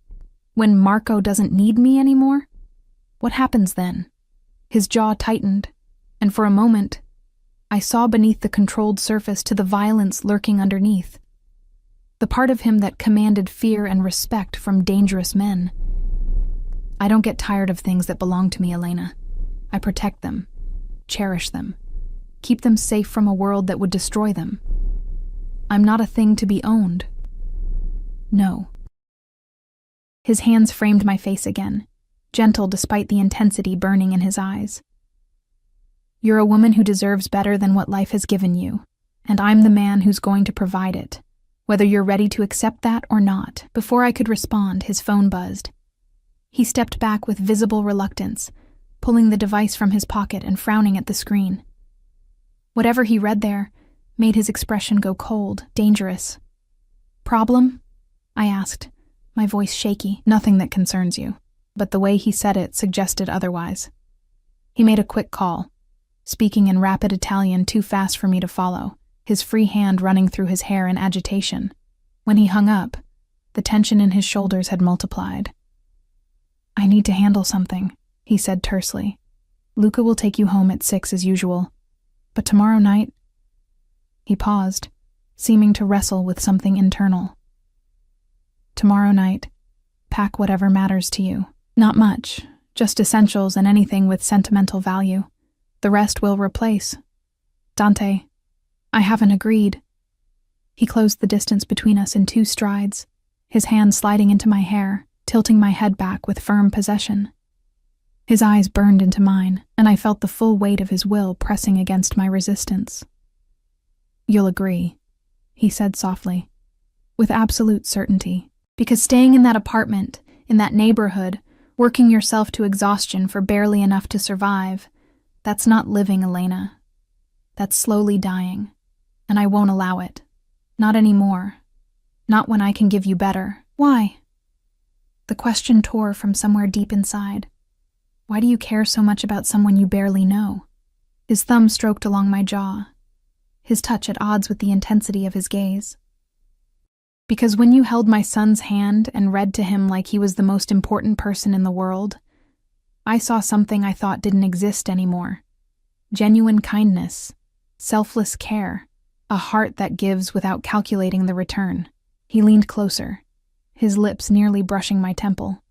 when Marco doesn't need me anymore, what happens then? His jaw tightened, and for a moment, I saw beneath the controlled surface to the violence lurking underneath. The part of him that commanded fear and respect from dangerous men. I don't get tired of things that belong to me, Elena. I protect them, cherish them, keep them safe from a world that would destroy them. I'm not a thing to be owned. No. His hands framed my face again, gentle despite the intensity burning in his eyes. You're a woman who deserves better than what life has given you, and I'm the man who's going to provide it, whether you're ready to accept that or not. Before I could respond, his phone buzzed. He stepped back with visible reluctance, pulling the device from his pocket and frowning at the screen. Whatever he read there made his expression go cold, dangerous. Problem? I asked, my voice shaky. Nothing that concerns you. But the way he said it suggested otherwise. He made a quick call, speaking in rapid Italian too fast for me to follow, his free hand running through his hair in agitation. When he hung up, the tension in his shoulders had multiplied. I need to handle something, he said tersely. Luca will take you home at 6 as usual. But tomorrow night... He paused, seeming to wrestle with something internal. Tomorrow night, pack whatever matters to you. Not much, just essentials and anything with sentimental value. The rest we'll replace. Dante, I haven't agreed. He closed the distance between us in 2 strides, his hand sliding into my hair, tilting my head back with firm possession. His eyes burned into mine, and I felt the full weight of his will pressing against my resistance. You'll agree, he said softly, with absolute certainty, because staying in that apartment, in that neighborhood, working yourself to exhaustion for barely enough to survive, that's not living, Elena. That's slowly dying, and I won't allow it. Not anymore. Not when I can give you better. Why? The question tore from somewhere deep inside. Why do you care so much about someone you barely know? His thumb stroked along my jaw, his touch at odds with the intensity of his gaze. Because when you held my son's hand and read to him like he was the most important person in the world, I saw something I thought didn't exist anymore. Genuine kindness, selfless care, a heart that gives without calculating the return. He leaned closer, his lips nearly brushing my temple.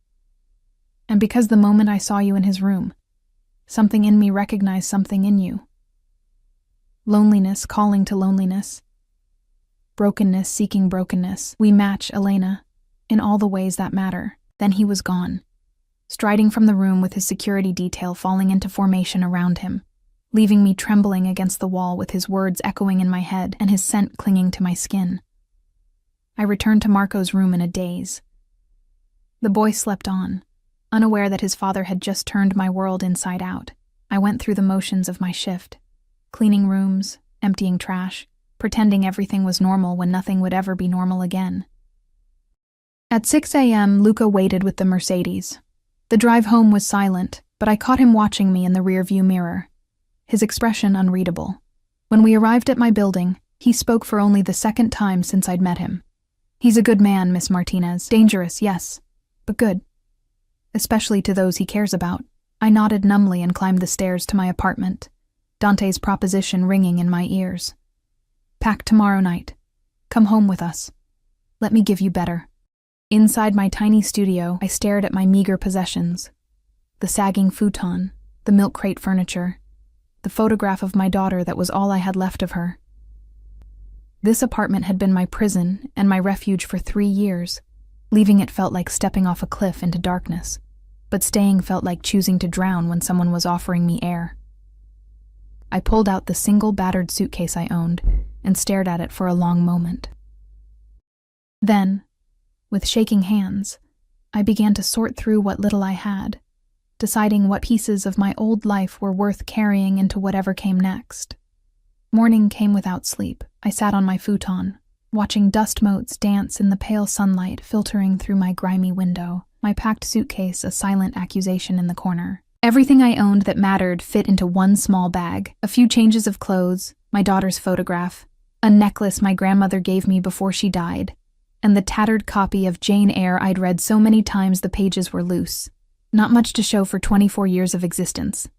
And because the moment I saw you in his room, something in me recognized something in you. Loneliness calling to loneliness. Brokenness seeking brokenness. We match, Elena, in all the ways that matter. Then he was gone, striding from the room with his security detail falling into formation around him, leaving me trembling against the wall with his words echoing in my head and his scent clinging to my skin. I returned to Marco's room in a daze. The boy slept on, unaware that his father had just turned my world inside out. I went through the motions of my shift, cleaning rooms, emptying trash, pretending everything was normal when nothing would ever be normal again. At 6 a.m., Luca waited with the Mercedes. The drive home was silent, but I caught him watching me in the rearview mirror, his expression unreadable. When we arrived at my building, he spoke for only the second time since I'd met him. He's a good man, Miss Martinez. Dangerous, yes, but good. Especially to those he cares about. I nodded numbly and climbed the stairs to my apartment, Dante's proposition ringing in my ears. Pack tomorrow night. Come home with us. Let me give you better. Inside my tiny studio, I stared at my meager possessions. The sagging futon, the milk crate furniture, the photograph of my daughter that was all I had left of her. This apartment had been my prison and my refuge for 3 years. Leaving it felt like stepping off a cliff into darkness, but staying felt like choosing to drown when someone was offering me air. I pulled out the single battered suitcase I owned and stared at it for a long moment. Then, with shaking hands, I began to sort through what little I had, deciding what pieces of my old life were worth carrying into whatever came next. Morning came without sleep. I sat on my futon, watching dust motes dance in the pale sunlight filtering through my grimy window, my packed suitcase a silent accusation in the corner. Everything I owned that mattered fit into one small bag. A few changes of clothes, my daughter's photograph, a necklace my grandmother gave me before she died, and the tattered copy of Jane Eyre I'd read so many times the pages were loose. Not much to show for 24 years of existence.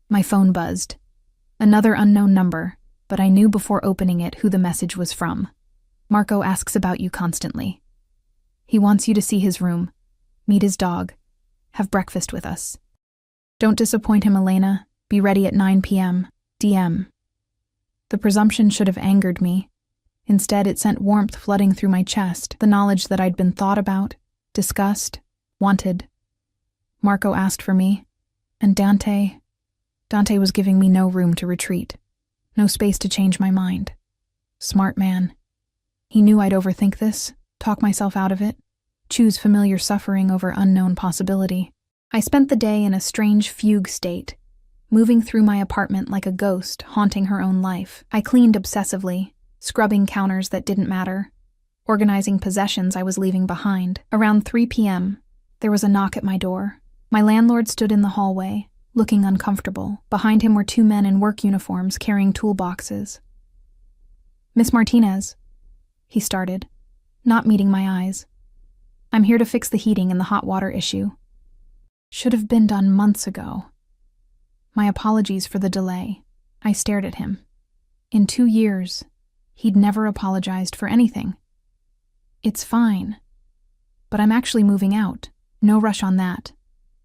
My phone buzzed. Another unknown number, but I knew before opening it who the message was from. Marco asks about you constantly. He wants you to see his room, meet his dog, have breakfast with us. Don't disappoint him, Elena. Be ready at 9 p.m. DM. The presumption should have angered me, Instead, it sent warmth flooding through my chest, the knowledge that I'd been thought about, discussed, wanted. Marco asked for me, and Dante was giving me no room to retreat, no space to change my mind. Smart man. He knew I'd overthink this, talk myself out of it, choose familiar suffering over unknown possibility. I spent the day in a strange fugue state, moving through my apartment like a ghost haunting her own life. I cleaned obsessively, scrubbing counters that didn't matter, organizing possessions I was leaving behind. Around 3 p.m., there was a knock at my door. My landlord stood in the hallway, looking uncomfortable. Behind him were 2 men in work uniforms carrying toolboxes. "Miss Martinez," he started, not meeting my eyes. "I'm here to fix the heating and the hot water issue. Should have been done months ago." My apologies for the delay. I stared at him. In 2 years, he'd never apologized for anything. "It's fine. But I'm actually moving out. No rush on that,"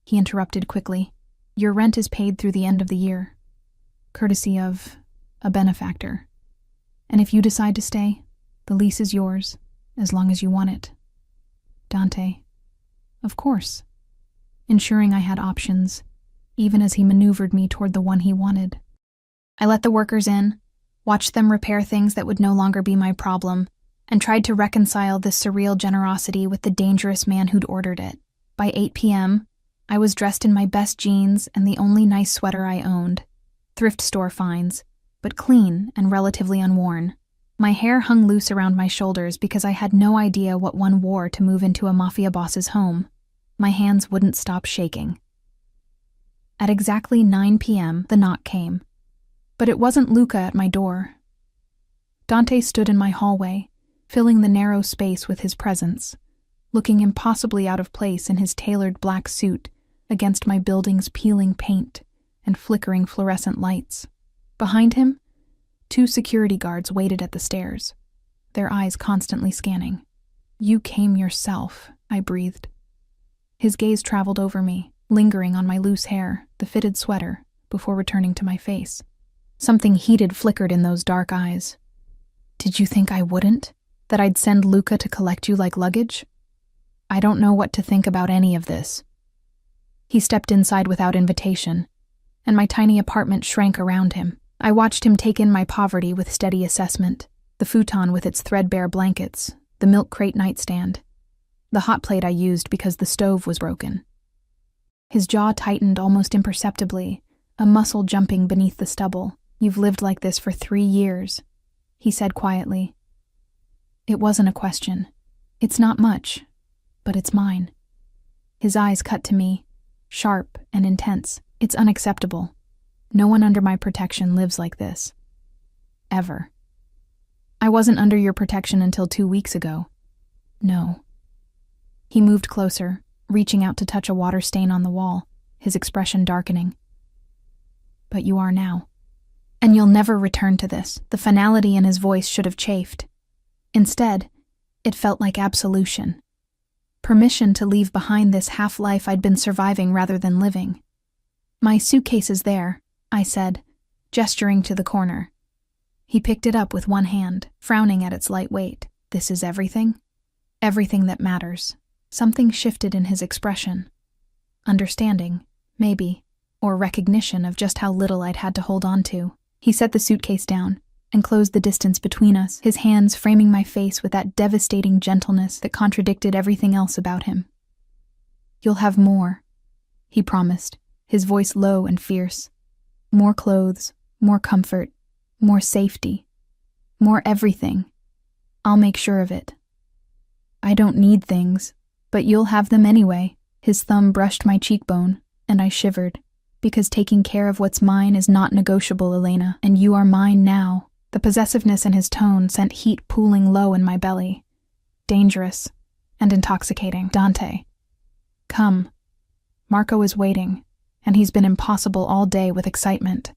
he interrupted quickly. "Your rent is paid through the end of the year, courtesy of a benefactor. And if you decide to stay, the lease is yours, as long as you want it." Dante. Of course. Ensuring I had options, even as he maneuvered me toward the one he wanted. I let the workers in, watched them repair things that would no longer be my problem, and tried to reconcile this surreal generosity with the dangerous man who'd ordered it. By 8 p.m., I was dressed in my best jeans and the only nice sweater I owned. Thrift store finds, but clean and relatively unworn. My hair hung loose around my shoulders because I had no idea what one wore to move into a Mafia boss's home. My hands wouldn't stop shaking. At exactly 9 p.m., the knock came. But it wasn't Luca at my door. Dante stood in my hallway, filling the narrow space with his presence, looking impossibly out of place in his tailored black suit against my building's peeling paint and flickering fluorescent lights. Behind him, 2 security guards waited at the stairs, their eyes constantly scanning. "You came yourself," I breathed. His gaze traveled over me, lingering on my loose hair, the fitted sweater, before returning to my face. Something heated flickered in those dark eyes. "Did you think I wouldn't? That I'd send Luca to collect you like luggage? I don't know what to think about any of this." He stepped inside without invitation, and my tiny apartment shrank around him. I watched him take in my poverty with steady assessment, the futon with its threadbare blankets, the milk crate nightstand, the hot plate I used because the stove was broken. His jaw tightened almost imperceptibly, a muscle jumping beneath the stubble. "You've lived like this for 3 years, he said quietly. It wasn't a question. It's not much, but it's mine. His eyes cut to me, sharp and intense. It's unacceptable. No one under my protection lives like this. Ever. I wasn't under your protection until 2 weeks ago. No. He moved closer, reaching out to touch a water stain on the wall, his expression darkening. But you are now. And you'll never return to this. The finality in his voice should have chafed. Instead, it felt like absolution. Permission to leave behind this half-life I'd been surviving rather than living. My suitcase is there, I said, gesturing to the corner. He picked it up with one hand, frowning at its light weight. This is everything? Everything that matters. Something shifted in his expression. Understanding, maybe, or recognition of just how little I'd had to hold on to. He set the suitcase down and closed the distance between us, his hands framing my face with that devastating gentleness that contradicted everything else about him. You'll have more, he promised, his voice low and fierce. More clothes, more comfort, more safety, more everything. I'll make sure of it. I don't need things, but you'll have them anyway. His thumb brushed my cheekbone, and I shivered, because taking care of what's mine is not negotiable, Elena, and you are mine now. The possessiveness in his tone sent heat pooling low in my belly. Dangerous and intoxicating. Dante. Come. Marco is waiting, and he's been impossible all day with excitement.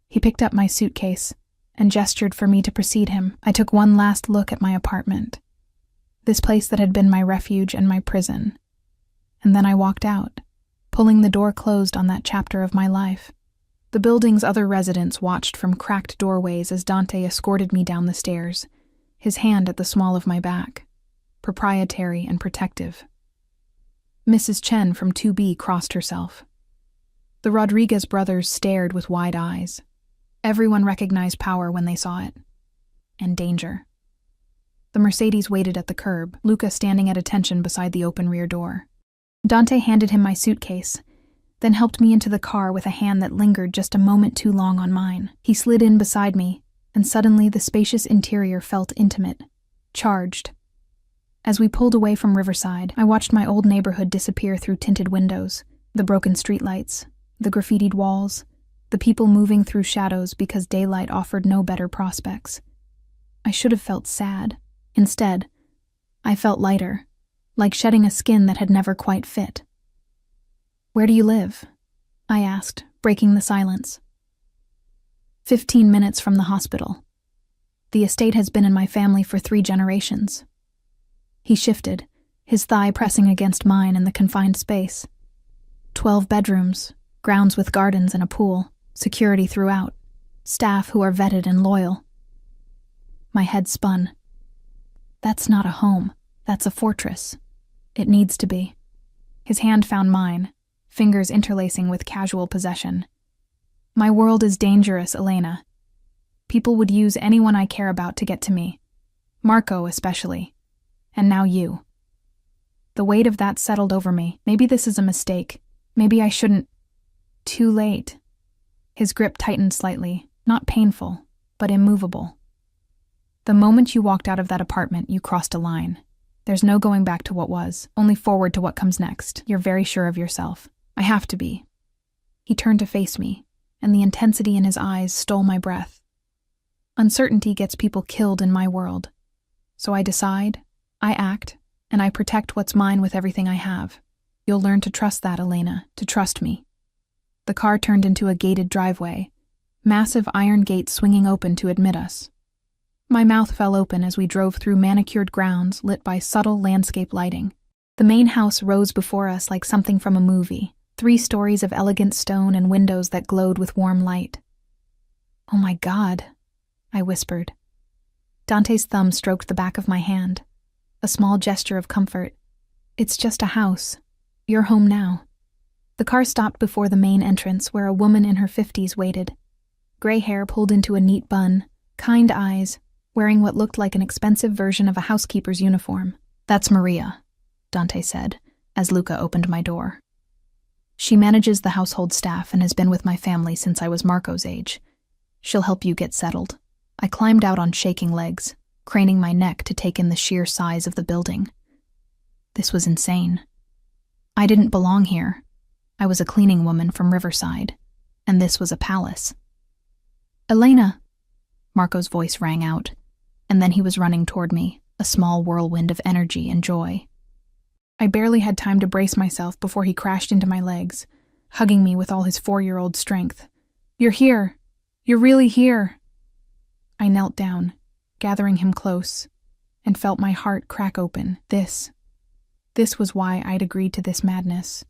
He picked up my suitcase and gestured for me to precede him. I took one last look at my apartment, this place that had been my refuge and my prison, and then I walked out, pulling the door closed on that chapter of my life. The building's other residents watched from cracked doorways as Dante escorted me down the stairs, his hand at the small of my back, proprietary and protective. Mrs. Chen from 2B crossed herself. The Rodriguez brothers stared with wide eyes. Everyone recognized power when they saw it. And danger. The Mercedes waited at the curb, Luca standing at attention beside the open rear door. Dante handed him my suitcase, then helped me into the car with a hand that lingered just a moment too long on mine. He slid in beside me, and suddenly the spacious interior felt intimate, charged. As we pulled away from Riverside, I watched my old neighborhood disappear through tinted windows, the broken streetlights, the graffitied walls, the people moving through shadows because daylight offered no better prospects. I should have felt sad. Instead, I felt lighter, like shedding a skin that had never quite fit. "Where do you live?" I asked, breaking the silence. 15 minutes from the hospital. The estate has been in my family for 3 generations. He shifted, his thigh pressing against mine in the confined space. 12 bedrooms, grounds with gardens and a pool, security throughout, staff who are vetted and loyal. My head spun. That's not a home, that's a fortress. It needs to be. His hand found mine, fingers interlacing with casual possession. My world is dangerous, Elena. People would use anyone I care about to get to me. Marco especially. And now you. The weight of that settled over me. Maybe this is a mistake. Maybe I shouldn't. Too late. His grip tightened slightly, not painful, but immovable. The moment you walked out of that apartment, you crossed a line. There's no going back to what was, only forward to what comes next. You're very sure of yourself. I have to be. He turned to face me, and the intensity in his eyes stole my breath. Uncertainty gets people killed in my world. So I decide, I act, and I protect what's mine with everything I have. You'll learn to trust that, Elena, to trust me. The car turned into a gated driveway, massive iron gates swinging open to admit us. My mouth fell open as we drove through manicured grounds lit by subtle landscape lighting. The main house rose before us like something from a movie, 3 stories of elegant stone and windows that glowed with warm light. "Oh my God," I whispered. Dante's thumb stroked the back of my hand, a small gesture of comfort. "It's just a house. You're home now." The car stopped before the main entrance where a woman in her 50s waited. Gray hair pulled into a neat bun, kind eyes, wearing what looked like an expensive version of a housekeeper's uniform. "That's Maria," Dante said, as Luca opened my door. "She manages the household staff and has been with my family since I was Marco's age. She'll help you get settled." I climbed out on shaking legs, craning my neck to take in the sheer size of the building. This was insane. I didn't belong here. I was a cleaning woman from Riverside, and this was a palace. "Elena!" Marco's voice rang out, and then he was running toward me, a small whirlwind of energy and joy. I barely had time to brace myself before he crashed into my legs, hugging me with all his 4-year-old strength. "You're here! You're really here!" I knelt down, gathering him close, and felt my heart crack open. This was why I'd agreed to this madness.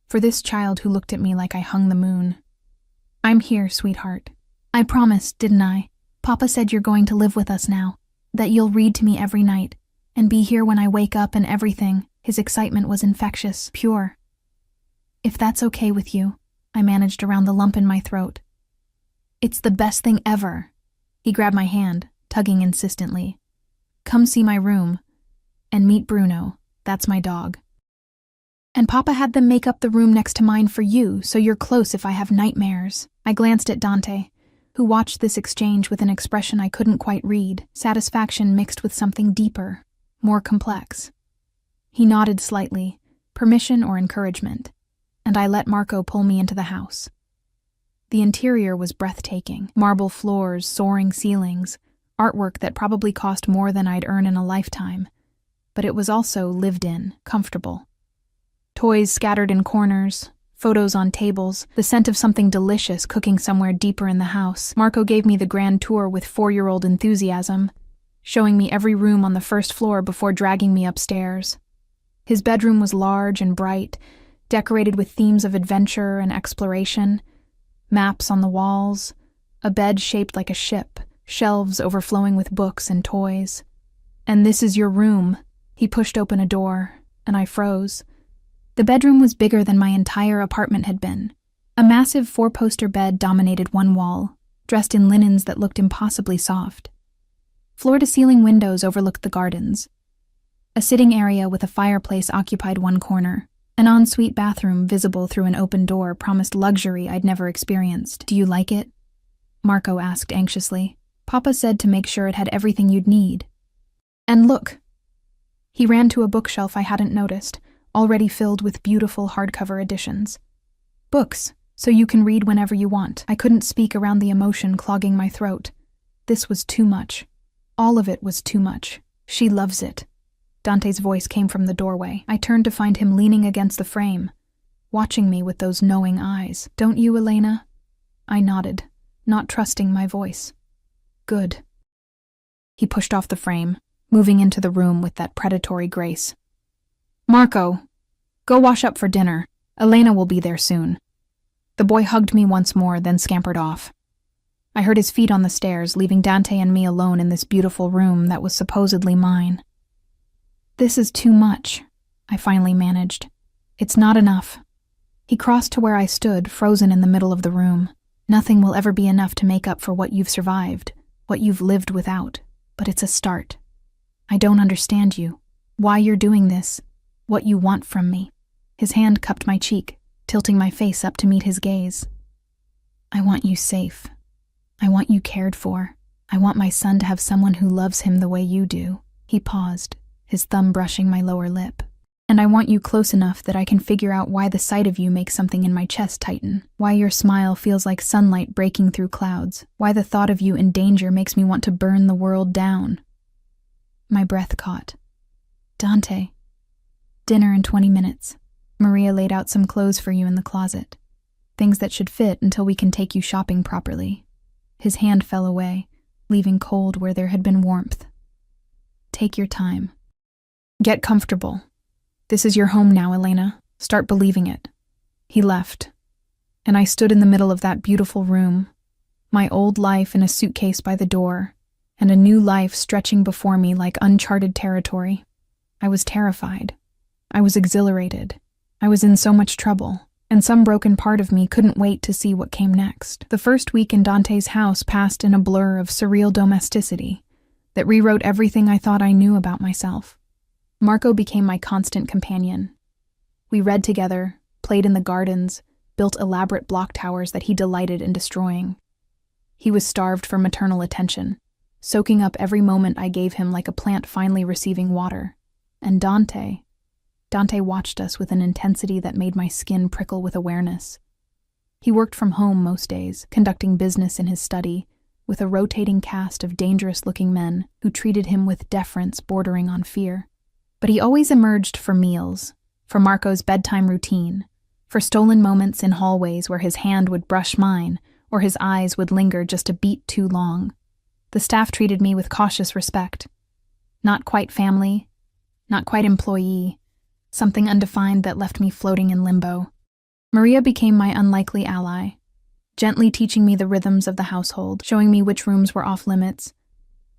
For this child who looked at me like I hung the moon. "I'm here, sweetheart. I promised, didn't I? Papa said you're going to live with us now, that you'll read to me every night, and be here when I wake up and everything." His excitement was infectious, pure. "If that's okay with you," I managed around the lump in my throat. "It's the best thing ever." He grabbed my hand, tugging insistently. "Come see my room. And meet Bruno. That's my dog. And Papa had them make up the room next to mine for you, so you're close if I have nightmares." I glanced at Dante, who watched this exchange with an expression I couldn't quite read, satisfaction mixed with something deeper, more complex. He nodded slightly, permission or encouragement, and I let Marco pull me into the house. The interior was breathtaking, marble floors, soaring ceilings, artwork that probably cost more than I'd earn in a lifetime, but it was also lived in, comfortable. Toys scattered in corners, photos on tables, the scent of something delicious cooking somewhere deeper in the house. Marco gave me the grand tour with 4-year-old enthusiasm, showing me every room on the first floor before dragging me upstairs. His bedroom was large and bright, decorated with themes of adventure and exploration, maps on the walls, a bed shaped like a ship, shelves overflowing with books and toys. "And this is your room." He pushed open a door, and I froze. The bedroom was bigger than my entire apartment had been. A massive 4-poster bed dominated one wall, dressed in linens that looked impossibly soft. Floor-to-ceiling windows overlooked the gardens. A sitting area with a fireplace occupied one corner. An ensuite bathroom visible through an open door promised luxury I'd never experienced. "Do you like it?" Marco asked anxiously. "Papa said to make sure it had everything you'd need." "And look." He ran to a bookshelf I hadn't noticed, already filled with beautiful hardcover editions. "Books, so you can read whenever you want." I couldn't speak around the emotion clogging my throat. This was too much. All of it was too much. "She loves it." Dante's voice came from the doorway. I turned to find him leaning against the frame, watching me with those knowing eyes. "Don't you, Elena?" I nodded, not trusting my voice. "Good." He pushed off the frame, moving into the room with that predatory grace. "Marco, go wash up for dinner. Elena will be there soon." The boy hugged me once more, then scampered off. I heard his feet on the stairs, leaving Dante and me alone in this beautiful room that was supposedly mine. "This is too much," I finally managed. "It's not enough." He crossed to where I stood, frozen in the middle of the room. "Nothing will ever be enough to make up for what you've survived, what you've lived without, but it's a start. I don't understand you, why you're doing this, what you want from me." His hand cupped my cheek, tilting my face up to meet his gaze. "I want you safe. I want you cared for. I want my son to have someone who loves him the way you do." He paused, his thumb brushing my lower lip. "And I want you close enough that I can figure out why the sight of you makes something in my chest tighten, why your smile feels like sunlight breaking through clouds, why the thought of you in danger makes me want to burn the world down." My breath caught. "Dante, dinner in 20 minutes. Maria laid out some clothes for you in the closet. Things that should fit until we can take you shopping properly." His hand fell away, leaving cold where there had been warmth. "Take your time. Get comfortable. This is your home now, Elena. Start believing it." He left, and I stood in the middle of that beautiful room, my old life in a suitcase by the door, and a new life stretching before me like uncharted territory. I was terrified. I was exhilarated. I was in so much trouble, and some broken part of me couldn't wait to see what came next. The first week in Dante's house passed in a blur of surreal domesticity that rewrote everything I thought I knew about myself. Marco became my constant companion. We read together, played in the gardens, built elaborate block towers that he delighted in destroying. He was starved for maternal attention, soaking up every moment I gave him like a plant finally receiving water. And Dante watched us with an intensity that made my skin prickle with awareness. He worked from home most days, conducting business in his study, with a rotating cast of dangerous-looking men who treated him with deference bordering on fear. But he always emerged for meals, for Marco's bedtime routine, for stolen moments in hallways where his hand would brush mine or his eyes would linger just a beat too long. The staff treated me with cautious respect. Not quite family, not quite employee, something undefined that left me floating in limbo. Maria became my unlikely ally, gently teaching me the rhythms of the household, showing me which rooms were off-limits,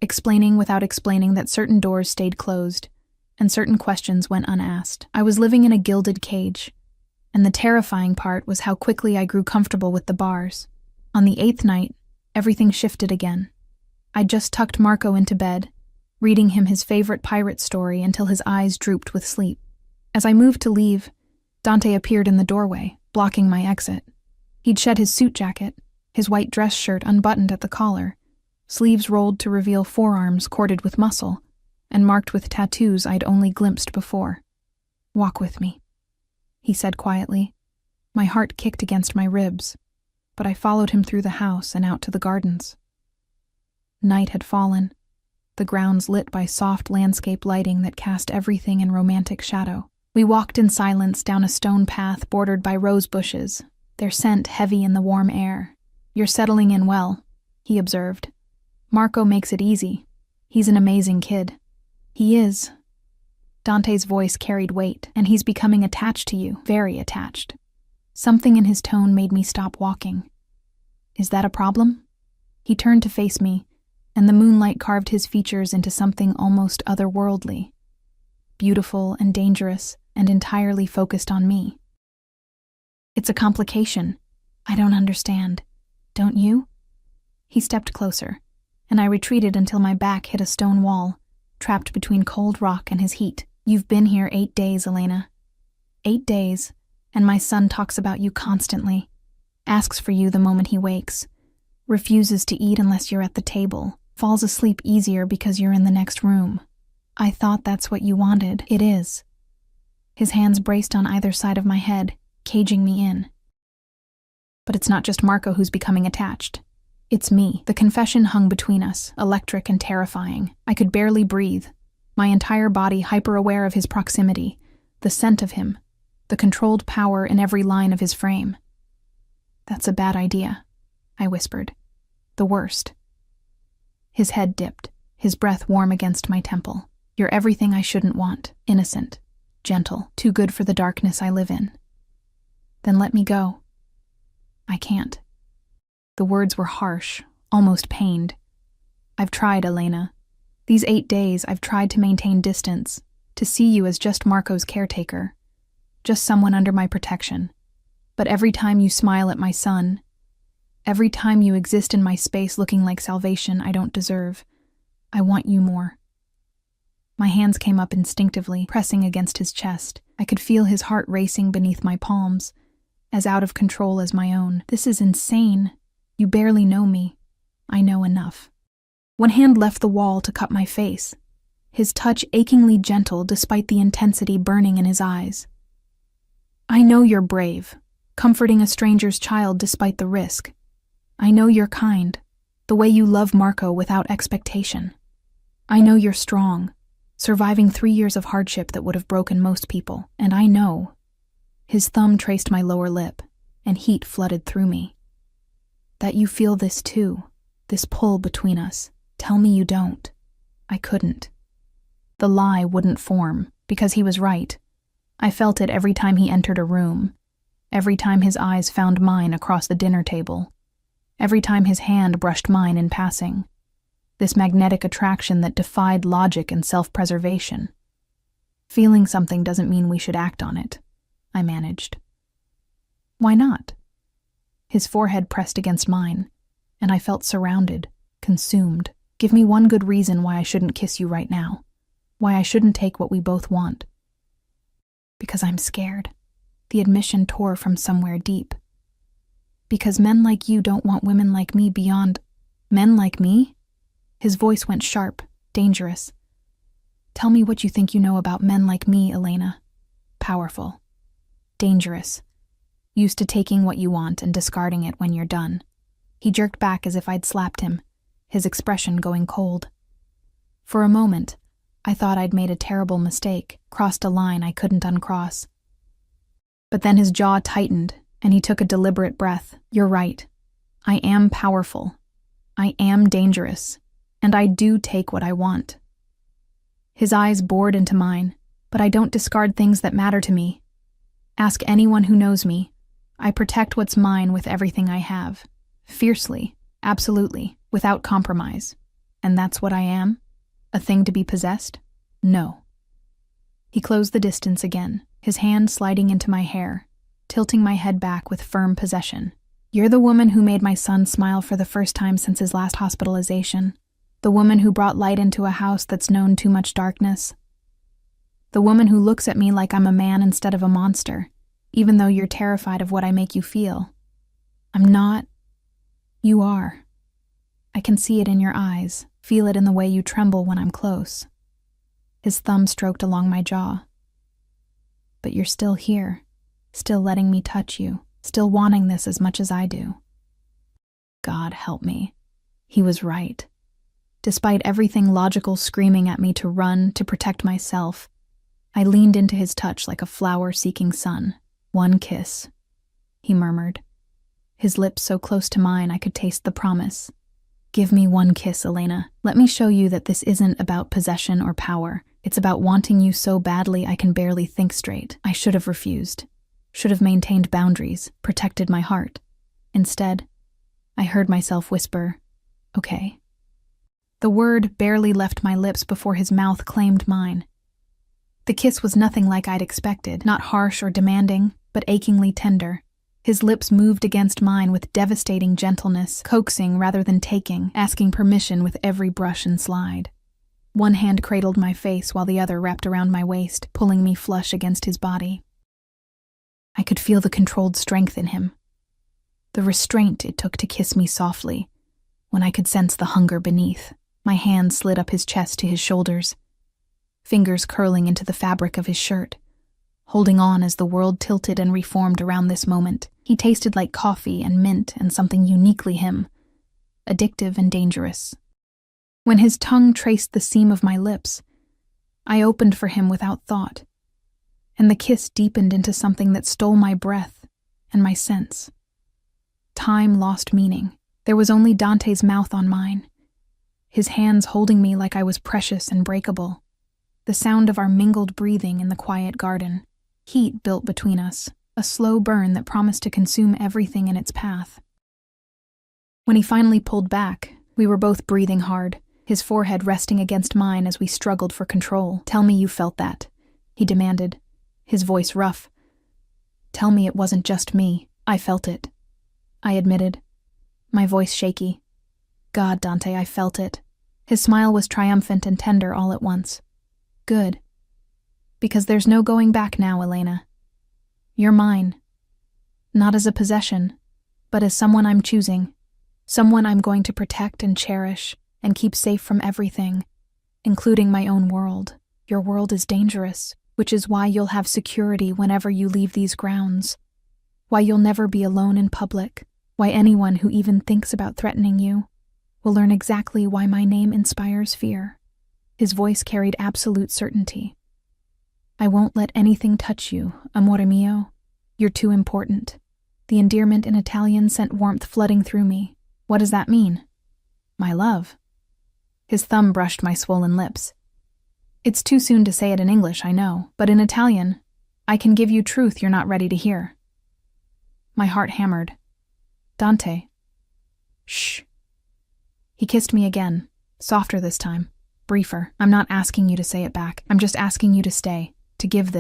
explaining without explaining that certain doors stayed closed, and certain questions went unasked. I was living in a gilded cage, and the terrifying part was how quickly I grew comfortable with the bars. On the 8th night, everything shifted again. I'd just tucked Marco into bed, reading him his favorite pirate story until his eyes drooped with sleep. As I moved to leave, Dante appeared in the doorway, blocking my exit. He'd shed his suit jacket, his white dress shirt unbuttoned at the collar, sleeves rolled to reveal forearms corded with muscle, and marked with tattoos I'd only glimpsed before. "Walk with me," he said quietly. My heart kicked against my ribs, but I followed him through the house and out to the gardens. Night had fallen, the grounds lit by soft landscape lighting that cast everything in romantic shadow. We walked in silence down a stone path bordered by rose bushes, their scent heavy in the warm air. "You're settling in well," he observed. "Marco makes it easy. He's an amazing kid." "He is." Dante's voice carried weight, "and he's becoming attached to you, very attached." Something in his tone made me stop walking. "Is that a problem?" He turned to face me, and the moonlight carved his features into something almost otherworldly, beautiful and dangerous and entirely focused on me. It's a complication. I don't understand. Don't you? He stepped closer, and I retreated until my back hit a stone wall, trapped between cold rock and his heat. You've been here 8 days, Elena. 8 days, and my son talks about you constantly, asks for you the moment he wakes, refuses to eat unless you're at the table, falls asleep easier because you're in the next room. I thought that's what you wanted. It is. His hands braced on either side of my head, caging me in. But it's not just Marco who's becoming attached. It's me. The confession hung between us, electric and terrifying. I could barely breathe, my entire body hyper-aware of his proximity, the scent of him, the controlled power in every line of his frame. That's a bad idea, I whispered. The worst. His head dipped, his breath warm against my temple. You're everything I shouldn't want. Innocent, gentle, too good for the darkness I live in. Then let me go. I can't. The words were harsh, almost pained. I've tried, Elena. These 8 days I've tried to maintain distance, to see you as just Marco's caretaker, just someone under my protection. But every time you smile at my son, every time you exist in my space looking like salvation I don't deserve, I want you more. My hands came up instinctively, pressing against his chest. I could feel his heart racing beneath my palms, as out of control as my own. This is insane. You barely know me. I know enough. One hand left the wall to cup my face, his touch achingly gentle despite the intensity burning in his eyes. I know you're brave, comforting a stranger's child despite the risk. I know you're kind, the way you love Marco without expectation. I know you're strong, surviving 3 years of hardship that would have broken most people. And I know. His thumb traced my lower lip, and heat flooded through me. That you feel this too, this pull between us. Tell me you don't. I couldn't. The lie wouldn't form, because he was right. I felt it every time he entered a room, every time his eyes found mine across the dinner table, every time his hand brushed mine in passing. This magnetic attraction that defied logic and self-preservation. Feeling something doesn't mean we should act on it, I managed. Why not? His forehead pressed against mine, and I felt surrounded, consumed. Give me one good reason why I shouldn't kiss you right now, why I shouldn't take what we both want. Because I'm scared. The admission tore from somewhere deep. Because men like you don't want women like me beyond... Men like me? His voice went sharp, dangerous. Tell me what you think you know about men like me, Elena. Powerful. Dangerous. Used to taking what you want and discarding it when you're done. He jerked back as if I'd slapped him, his expression going cold. For a moment, I thought I'd made a terrible mistake, crossed a line I couldn't uncross. But then his jaw tightened, and he took a deliberate breath. You're right. I am powerful. I am dangerous. And I do take what I want. His eyes bored into mine, but I don't discard things that matter to me. Ask anyone who knows me. I protect what's mine with everything I have. Fiercely, absolutely, without compromise. And that's what I am? A thing to be possessed? No. He closed the distance again, his hand sliding into my hair, tilting my head back with firm possession. You're the woman who made my son smile for the first time since his last hospitalization. The woman who brought light into a house that's known too much darkness. The woman who looks at me like I'm a man instead of a monster, even though you're terrified of what I make you feel. I'm not. You are. I can see it in your eyes, feel it in the way you tremble when I'm close. His thumb stroked along my jaw. But you're still here, still letting me touch you, still wanting this as much as I do. God help me. He was right. Despite everything logical screaming at me to run, to protect myself, I leaned into his touch like a flower-seeking sun. One kiss, he murmured, his lips so close to mine I could taste the promise. Give me one kiss, Elena. Let me show you that this isn't about possession or power. It's about wanting you so badly I can barely think straight. I should have refused, should have maintained boundaries, protected my heart. Instead, I heard myself whisper, okay. The word barely left my lips before his mouth claimed mine. The kiss was nothing like I'd expected, not harsh or demanding, but achingly tender. His lips moved against mine with devastating gentleness, coaxing rather than taking, asking permission with every brush and slide. One hand cradled my face while the other wrapped around my waist, pulling me flush against his body. I could feel the controlled strength in him, the restraint it took to kiss me softly, when I could sense the hunger beneath. My hand slid up his chest to his shoulders, fingers curling into the fabric of his shirt, holding on as the world tilted and reformed around this moment. He tasted like coffee and mint and something uniquely him, addictive and dangerous. When his tongue traced the seam of my lips, I opened for him without thought, and the kiss deepened into something that stole my breath and my sense. Time lost meaning. There was only Dante's mouth on mine, his hands holding me like I was precious and breakable. The sound of our mingled breathing in the quiet garden. Heat built between us, a slow burn that promised to consume everything in its path. When he finally pulled back, we were both breathing hard, his forehead resting against mine as we struggled for control. "Tell me you felt that," he demanded, his voice rough. "Tell me it wasn't just me. I felt it," I admitted, my voice shaky. "God, Dante, I felt it." His smile was triumphant and tender all at once. "Good. Because there's no going back now, Elena. You're mine. Not as a possession, but as someone I'm choosing. Someone I'm going to protect and cherish and keep safe from everything, including my own world. Your world is dangerous, which is why you'll have security whenever you leave these grounds. Why you'll never be alone in public. Why anyone who even thinks about threatening you will learn exactly why my name inspires fear." His voice carried absolute certainty. "I won't let anything touch you, amore mio. You're too important." The endearment in Italian sent warmth flooding through me. "What does that mean?" "My love." His thumb brushed my swollen lips. "It's too soon to say it in English, I know, but in Italian, I can give you truth you're not ready to hear." My heart hammered. "Dante." "Shh." He kissed me again, softer this time, briefer. "I'm not asking you to say it back. I'm just asking you to stay, to give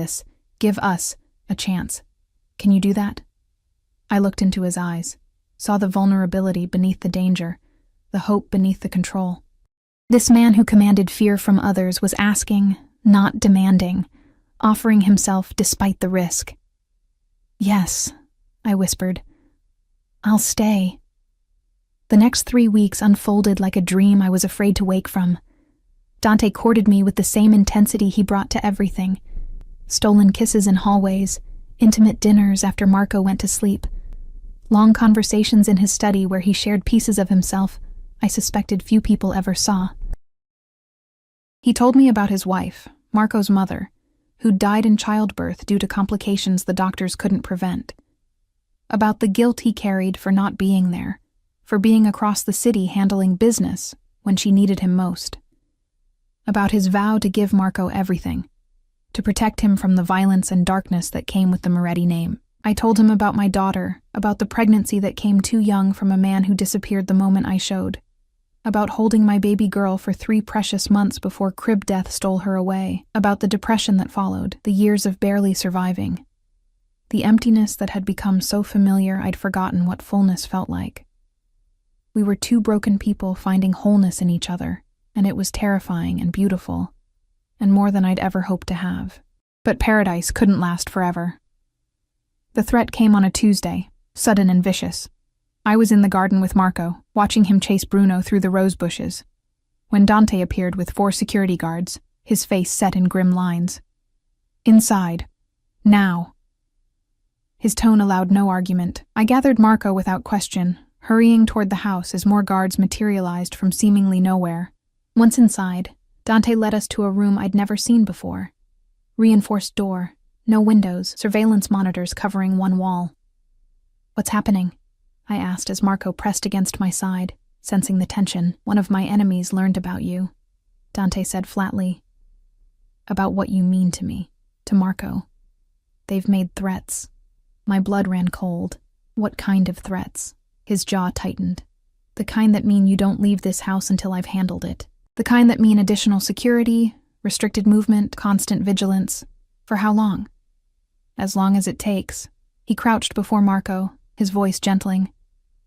us, a chance. Can you do that?" I looked into his eyes, saw the vulnerability beneath the danger, the hope beneath the control. This man who commanded fear from others was asking, not demanding, offering himself despite the risk. "Yes," I whispered. "I'll stay." The next 3 weeks unfolded like a dream I was afraid to wake from. Dante courted me with the same intensity he brought to everything. Stolen kisses in hallways, intimate dinners after Marco went to sleep, long conversations in his study where he shared pieces of himself I suspected few people ever saw. He told me about his wife, Marco's mother, who died in childbirth due to complications the doctors couldn't prevent. About the guilt he carried for not being there, for being across the city handling business when she needed him most. About his vow to give Marco everything, to protect him from the violence and darkness that came with the Moretti name. I told him about my daughter, about the pregnancy that came too young from a man who disappeared the moment I showed, about holding my baby girl for 3 precious months before crib death stole her away, about the depression that followed, the years of barely surviving, the emptiness that had become so familiar I'd forgotten what fullness felt like. We were 2 broken people finding wholeness in each other, and it was terrifying and beautiful, and more than I'd ever hoped to have. But paradise couldn't last forever. The threat came on a Tuesday, sudden and vicious. I was in the garden with Marco, watching him chase Bruno through the rose bushes, when Dante appeared with 4 security guards, his face set in grim lines. "Inside. Now." His tone allowed no argument. I gathered Marco without question, hurrying toward the house as more guards materialized from seemingly nowhere. Once inside, Dante led us to a room I'd never seen before. Reinforced door, no windows, surveillance monitors covering one wall. "What's happening?" I asked as Marco pressed against my side, sensing the tension. "One of my enemies learned about you," Dante said flatly. "About what you mean to me, to Marco. They've made threats." My blood ran cold. "What kind of threats?" His jaw tightened. "The kind that mean you don't leave this house until I've handled it." The kind that mean additional security, restricted movement, constant vigilance. For how long? As long as it takes. He crouched before Marco, his voice gentling.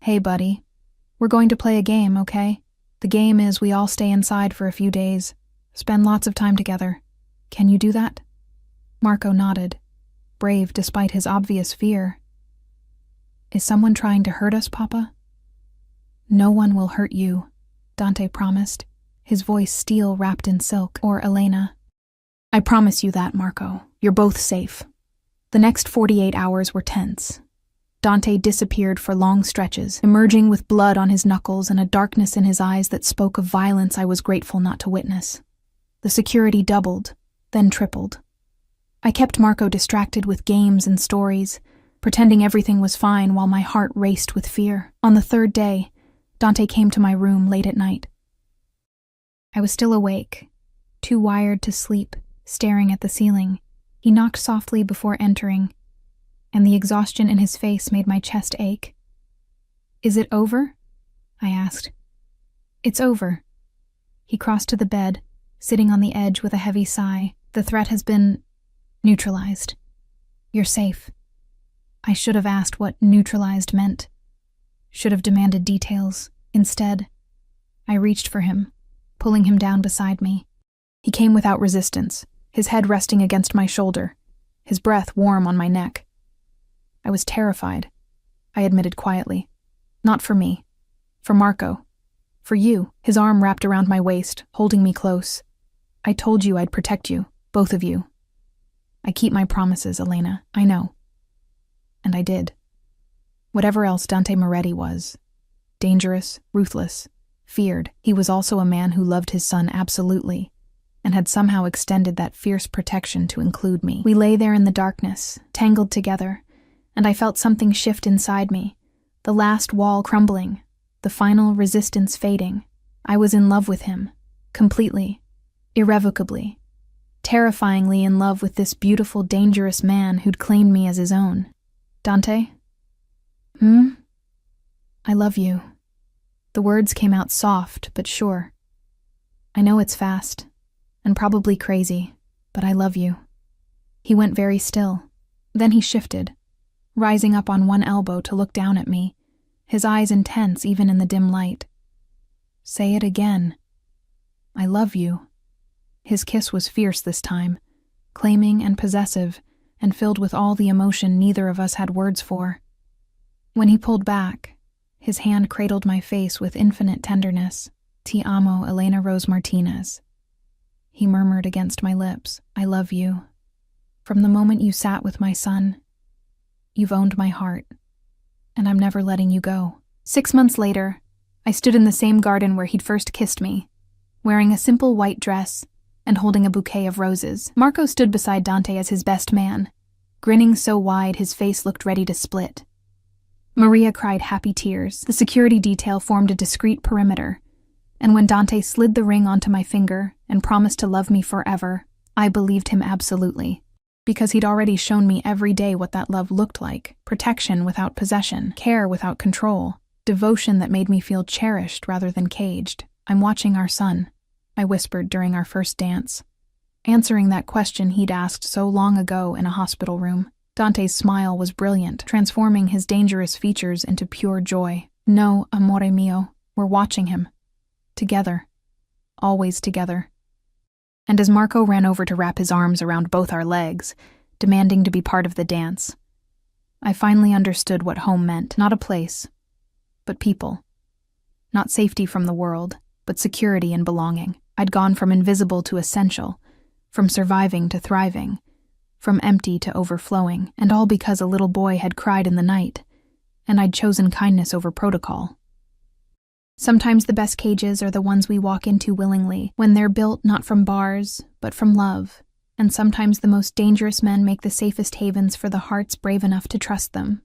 Hey, buddy. We're going to play a game, okay? The game is we all stay inside for a few days. Spend lots of time together. Can you do that? Marco nodded, brave despite his obvious fear. Is someone trying to hurt us, Papa? No one will hurt you, Dante promised, his voice steel wrapped in silk. Or Elena. I promise you that, Marco. You're both safe. The next 48 hours were tense. Dante disappeared for long stretches, emerging with blood on his knuckles and a darkness in his eyes that spoke of violence I was grateful not to witness. The security doubled, then tripled. I kept Marco distracted with games and stories, pretending everything was fine while my heart raced with fear. On the third day, Dante came to my room late at night. I was still awake, too wired to sleep, staring at the ceiling. He knocked softly before entering, and the exhaustion in his face made my chest ache. Is it over? I asked. It's over. He crossed to the bed, sitting on the edge with a heavy sigh. The threat has been neutralized. You're safe. I should have asked what neutralized meant. Should have demanded details. Instead, I reached for him, pulling him down beside me. He came without resistance, his head resting against my shoulder, his breath warm on my neck. I was terrified, I admitted quietly. Not for me. For Marco. For you. His arm wrapped around my waist, holding me close. I told you I'd protect you, both of you. I keep my promises, Elena, I know. And I did. Whatever else Dante Moretti was. Dangerous, ruthless, feared. He was also a man who loved his son absolutely, and had somehow extended that fierce protection to include me. We lay there in the darkness, tangled together, and I felt something shift inside me, the last wall crumbling, the final resistance fading. I was in love with him, completely, irrevocably, terrifyingly in love with this beautiful, dangerous man who'd claimed me as his own. Dante? I love you. The words came out soft but sure. I know it's fast, and probably crazy, but I love you. He went very still. Then he shifted, rising up on one elbow to look down at me, his eyes intense even in the dim light. Say it again. I love you. His kiss was fierce this time, claiming and possessive, and filled with all the emotion neither of us had words for. When he pulled back, his hand cradled my face with infinite tenderness. Ti amo, Elena Rose Martinez. He murmured against my lips, I love you. From the moment you sat with my son, you've owned my heart, and I'm never letting you go. 6 months later, I stood in the same garden where he'd first kissed me, wearing a simple white dress and holding a bouquet of roses. Marco stood beside Dante as his best man, grinning so wide his face looked ready to split. Maria cried happy tears. The security detail formed a discreet perimeter, and when Dante slid the ring onto my finger and promised to love me forever, I believed him absolutely, because he'd already shown me every day what that love looked like: protection without possession, care without control, devotion that made me feel cherished rather than caged. I'm watching our son, I whispered during our first dance, answering that question he'd asked so long ago in a hospital room. Dante's smile was brilliant, transforming his dangerous features into pure joy. No, amore mio, we're watching him. Together. Always together. And as Marco ran over to wrap his arms around both our legs, demanding to be part of the dance, I finally understood what home meant. Not a place, but people. Not safety from the world, but security and belonging. I'd gone from invisible to essential, from surviving to thriving, from empty to overflowing, and all because a little boy had cried in the night, and I'd chosen kindness over protocol. Sometimes the best cages are the ones we walk into willingly, when they're built not from bars, but from love, and sometimes the most dangerous men make the safest havens for the hearts brave enough to trust them.